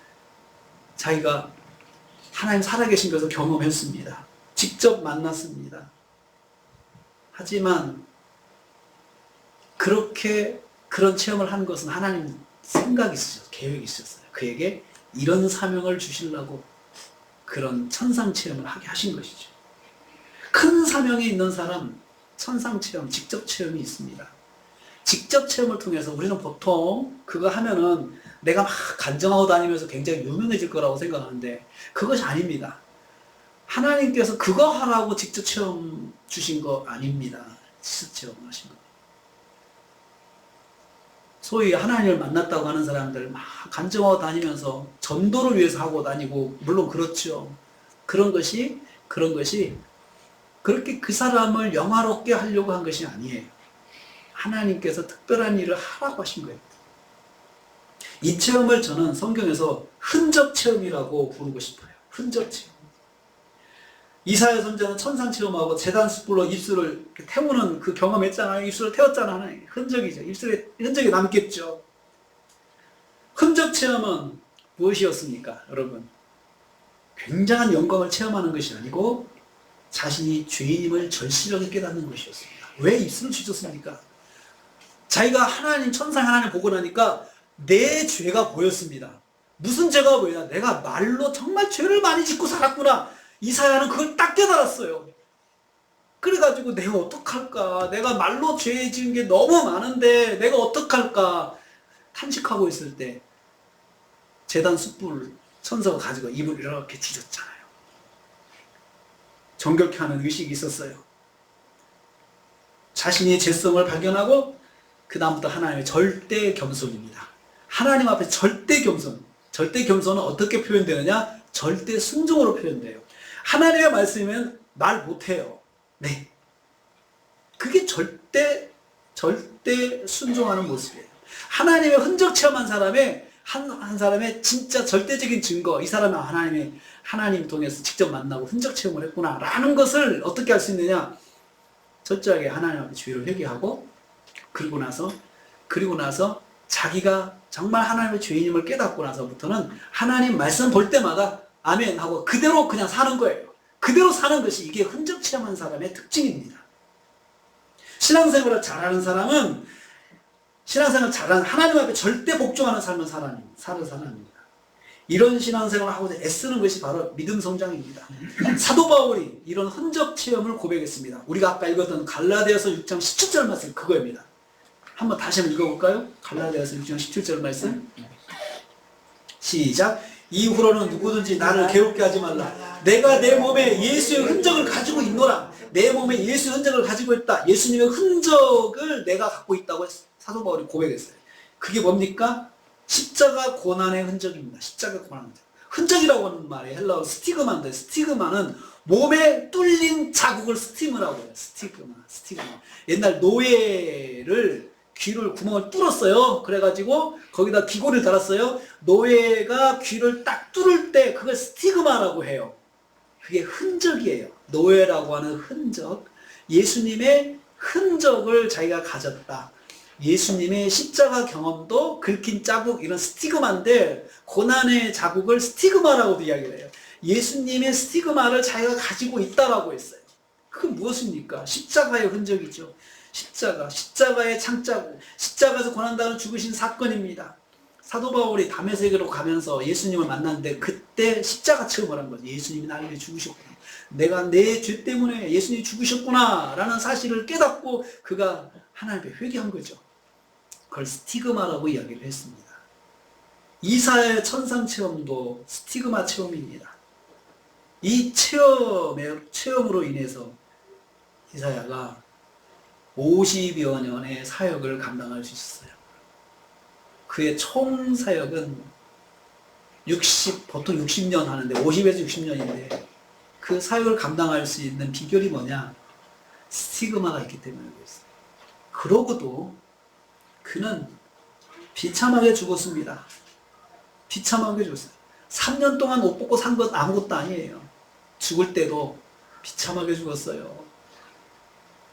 자기가 하나님 살아계신 것을 경험했습니다. 직접 만났습니다. 하지만 그렇게 그런 체험을 한 것은 하나님 생각이 있으셨어요. 계획이 있으셨어요. 그에게 이런 사명을 주시려고 그런 천상 체험을 하게 하신 것이죠. 큰 사명이 있는 사람 천상 체험, 직접 체험이 있습니다. 직접 체험을 통해서 우리는 보통 그거 하면은 내가 막 간증하고 다니면서 굉장히 유명해질 거라고 생각하는데 그것이 아닙니다. 하나님께서 그거 하라고 직접 체험 주신 거 아닙니다. 직접 체험 하신 거. 소위 하나님을 만났다고 하는 사람들 막 간증하고 다니면서 전도를 위해서 하고 다니고, 물론 그렇죠. 그런 것이 그렇게 그 사람을 영화롭게 하려고 한 것이 아니에요. 하나님께서 특별한 일을 하라고 하신 거예요. 이 체험을 저는 성경에서 흔적 체험이라고 부르고 싶어요. 흔적 체험. 이사야 선지자는 천상 체험하고 제단 숯불로 입술을 태우는 그 경험했잖아요. 입술을 태웠잖아요. 흔적이죠. 입술에 흔적이 남겠죠. 흔적 체험은 무엇이었습니까, 여러분? 굉장한 영광을 체험하는 것이 아니고 자신이 죄인임을 절실하게 깨닫는 것이었습니다. 왜 입술을 찢었습니까? 자기가 하나님, 천상 하나님 보고 나니까 내 죄가 보였습니다. 무슨 죄가 보이냐? 내가 말로 정말 죄를 많이 짓고 살았구나. 이사야는 그걸 딱 깨달았어요. 그래가지고 내가 어떡할까? 내가 말로 죄 지은 게 너무 많은데 내가 어떡할까? 탄식하고 있을 때 제단 숯불 천사가 가지고 입을 이렇게 뒤졌잖아요. 정결케 하는 의식이 있었어요. 자신의 죄성을 발견하고 그 다음부터 하나님의 절대 겸손입니다. 하나님 앞에 절대 겸손. 절대 겸손은 어떻게 표현되느냐? 절대 순종으로 표현돼요. 하나님의 말씀이면 말 못해요. 네. 그게 절대 순종하는 모습이에요. 하나님의 흔적 체험한 사람의 한 사람의 진짜 절대적인 증거, 이 사람은 하나님 통해서 직접 만나고 흔적 체험을 했구나 라는 것을 어떻게 할 수 있느냐? 철저하게 하나님 앞에 죄를 회개하고 그리고 나서 자기가 정말 하나님의 죄인임을 깨닫고 나서부터는 하나님 말씀 볼 때마다 아멘 하고 그대로 그냥 사는 거예요. 그대로 사는 것이 이게 흔적 체험한 사람의 특징입니다. 신앙생활을 잘하는 사람은 하나님 앞에 절대 복종하는 삶을 사는 사람입니다. 이런 신앙생활을 하고자 애쓰는 것이 바로 믿음 성장입니다. 사도 바울이 이런 흔적 체험을 고백했습니다. 우리가 아까 읽었던 갈라디아서 6장 17절 말씀 그거입니다. 다시 한번 읽어볼까요? 갈라디아서 6장 17절 말씀 시작. 이후로는 누구든지 나를 괴롭게 하지 말라. 내가 내 몸에 예수의 흔적을 가지고 있노라. 내 몸에 예수의 흔적을 가지고 있다. 예수님의 흔적을 내가 갖고 있다고 사도 바울이 고백했어요. 그게 뭡니까? 십자가 고난의 흔적입니다. 십자가 고난의 흔적. 흔적이라고 하는 말이 헬라어 스티그마인데, 스티그마는 몸에 뚫린 자국을 스티그마라고 해요. 스티그마. 옛날 노예를 귀를 구멍을 뚫었어요. 그래가지고 거기다 귀고리를 달았어요. 노예가 귀를 딱 뚫을 때 그걸 스티그마라고 해요. 그게 흔적이에요. 노예라고 하는 흔적. 예수님의 흔적을 자기가 가졌다. 예수님의 십자가 경험도 긁힌 자국, 이런 스티그마인데 고난의 자국을 스티그마라고도 이야기를 해요. 예수님의 스티그마를 자기가 가지고 있다라고 했어요. 그건 무엇입니까? 십자가의 흔적이죠. 십자가의 창자국, 십자가에서 고난당하는 죽으신 사건입니다. 사도 바울이 다메섹으로 가면서 예수님을 만났는데 그때 십자가 체험을 한 거죠. 예수님이 나를 위해 죽으셨구나. 내가 내 죄 때문에 예수님이 죽으셨구나 라는 사실을 깨닫고 그가 하나님께 회개한 거죠. 그걸 스티그마라고 이야기를 했습니다. 이사야의 천상 체험도 스티그마 체험입니다. 이 체험으로 인해서 이사야가 50여 년의 사역을 감당할 수 있었어요. 그의 총 사역은 보통 60년 하는데 50에서 60년인데 그 사역을 감당할 수 있는 비결이 뭐냐? 스티그마가 있기 때문에 그랬어요. 그러고도 그는 비참하게 죽었습니다. 비참하게 죽었어요. 3년 동안 옷 벗고 산 것 아무것도 아니에요. 죽을 때도 비참하게 죽었어요.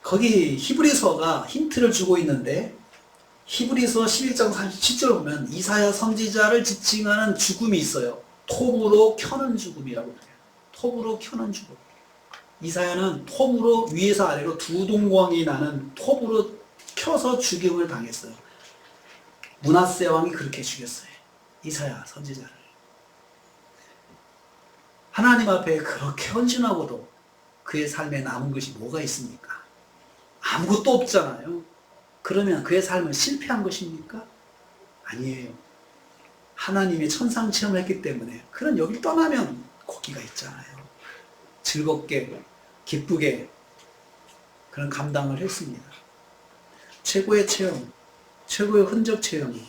거기 히브리서가 힌트를 주고 있는데 히브리서 11장 37절 보면 이사야 선지자를 지칭하는 죽음이 있어요. 톱으로 켜는 죽음이라고 해요. 톱으로 켜는 죽음. 이사야는 톱으로 위에서 아래로 두 동광이 나는 톱으로 켜서 죽임을 당했어요. 므낫세 왕이 그렇게 죽였어요. 이사야 선지자를. 하나님 앞에 그렇게 헌신하고도 그의 삶에 남은 것이 뭐가 있습니까? 아무것도 없잖아요. 그러면 그의 삶은 실패한 것입니까? 아니에요. 하나님의 천상 체험을 했기 때문에 그는 여기 떠나면 거기가 있잖아요. 즐겁게 기쁘게 그런 감당을 했습니다. 최고의 체험, 최고의 흔적 체험은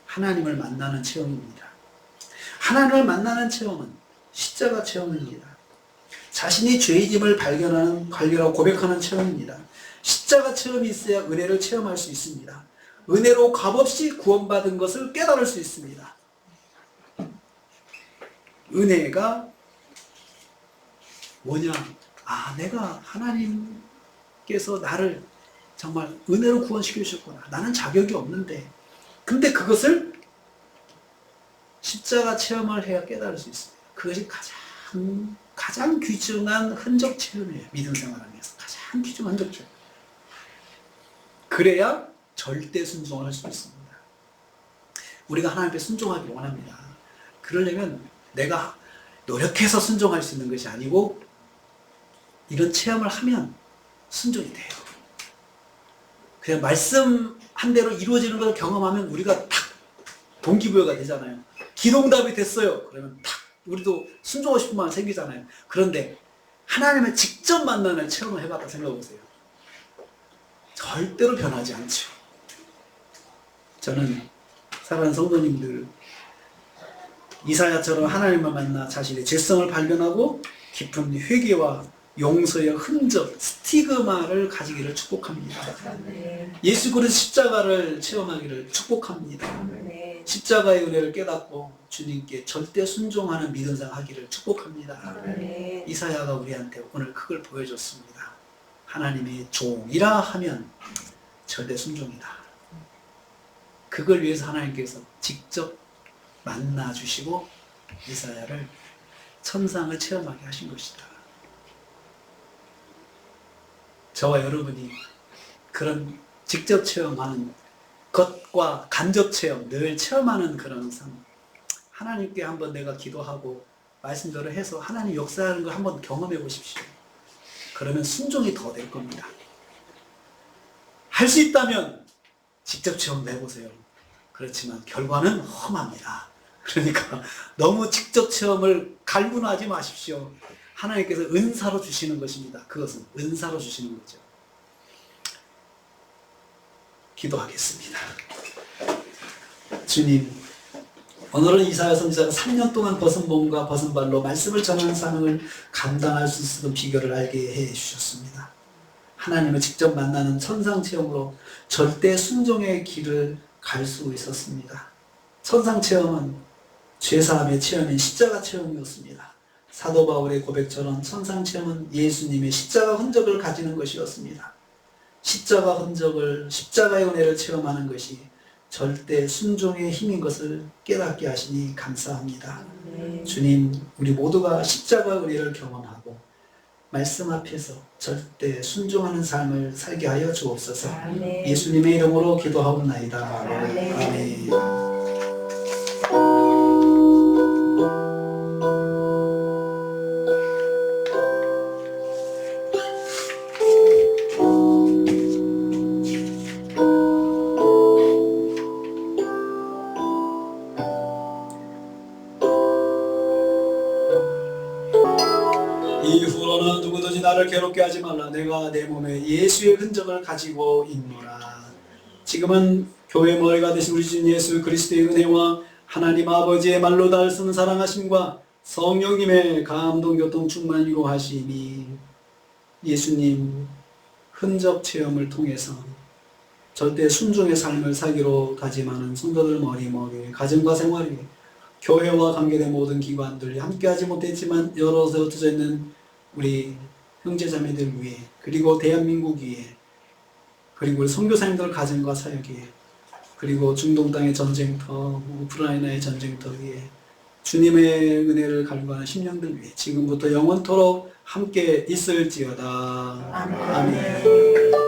하나님을 만나는 체험입니다. 하나님을 만나는 체험은 십자가 체험입니다. 자신이 죄인임을 발견하고 고백하는 체험입니다. 십자가 체험이 있어야 은혜를 체험할 수 있습니다. 은혜로 값없이 구원받은 것을 깨달을 수 있습니다. 은혜가 뭐냐? 내가 하나님께서 나를 정말 은혜로 구원시켜 주셨구나. 나는 자격이 없는데. 근데 그것을 십자가 체험을 해야 깨달을 수 있습니다. 그것이 가장 귀중한 흔적 체험이에요. 믿음 생활하면서 가장 귀중한 흔적 체험. 그래야 절대 순종을 할 수 있습니다. 우리가 하나님 앞에 순종하기를 원합니다. 그러려면 내가 노력해서 순종할 수 있는 것이 아니고 이런 체험을 하면 순종이 돼요. 그냥 말씀한 대로 이루어지는 것을 경험하면 우리가 탁 동기부여가 되잖아요. 기도응답이 됐어요. 그러면 탁 우리도 순종하고 싶은 마음이 생기잖아요. 그런데 하나님을 직접 만나는 체험을 해봤다 생각해보세요. 절대로 변하지 않죠. 저는 사랑하는 성도님들, 이사야처럼 하나님을 만나 자신의 죄성을 발견하고 깊은 회개와 용서의 흔적, 스티그마를 가지기를 축복합니다. 예수 그리스도 십자가를 체험하기를 축복합니다. 십자가의 은혜를 깨닫고 주님께 절대 순종하는 믿음상 하기를 축복합니다. 이사야가 우리한테 오늘 그걸 보여줬습니다. 하나님의 종이라 하면 절대 순종이다. 그걸 위해서 하나님께서 직접 만나주시고 이사야를 천상을 체험하게 하신 것이다. 저와 여러분이 그런 직접 체험하는 것과 간접 체험, 늘 체험하는 그런 삶, 하나님께 한번 내가 기도하고 말씀대로 해서 하나님 역사하는 걸 한번 경험해 보십시오. 그러면 순종이 더 될 겁니다. 할 수 있다면 직접 체험도 해보세요. 그렇지만 결과는 험합니다. 그러니까 너무 직접 체험을 갈구하지 마십시오. 하나님께서 은사로 주시는 것입니다. 그것은 은사로 주시는 거죠. 기도하겠습니다. 주님, 오늘은 이사야 선지자가 3년 동안 벗은 몸과 벗은 발로 말씀을 전하는 사명을 감당할 수 있었던 비결을 알게 해 주셨습니다. 하나님을 직접 만나는 천상 체험으로 절대 순종의 길을 갈 수 있었습니다. 천상 체험은 죄사함의 체험인 십자가 체험이었습니다. 사도 바울의 고백처럼 천상 체험은 예수님의 십자가 흔적을 가지는 것이었습니다. 십자가 흔적을, 십자가의 은혜를 체험하는 것이 절대 순종의 힘인 것을 깨닫게 하시니 감사합니다. 주님, 우리 모두가 십자가 은혜를 경험하고 말씀 앞에서 절대 순종하는 삶을 살게 하여 주옵소서. 예수님의 이름으로 기도하옵나이다. 아멘. 이후로는 누구든지 나를 괴롭게 하지 말라. 내가 내 몸에 예수의 흔적을 가지고 있노라. 지금은 교회 머리가 되신 우리 주님 예수 그리스도의 은혜와 하나님 아버지의 말로 닿을 수 없는 사랑하심과 성령님의 감동 교통 충만 위로하심이 예수님 흔적 체험을 통해서 절대 순종의 삶을 살기로 다짐하는 성도들 머리머리 가정과 생활이 교회와 관계된 모든 기관들이 함께하지 못했지만 여러 곳에 흩어져 있는 우리 형제자매들 위해, 그리고 대한민국 위해, 그리고 우리 선교사님들 가정과 사역에, 그리고 중동 땅의 전쟁터, 우크라이나의 전쟁터 위에 주님의 은혜를 갈구하는 심령들 위해 지금부터 영원토록 함께 있을지어다. 아멘.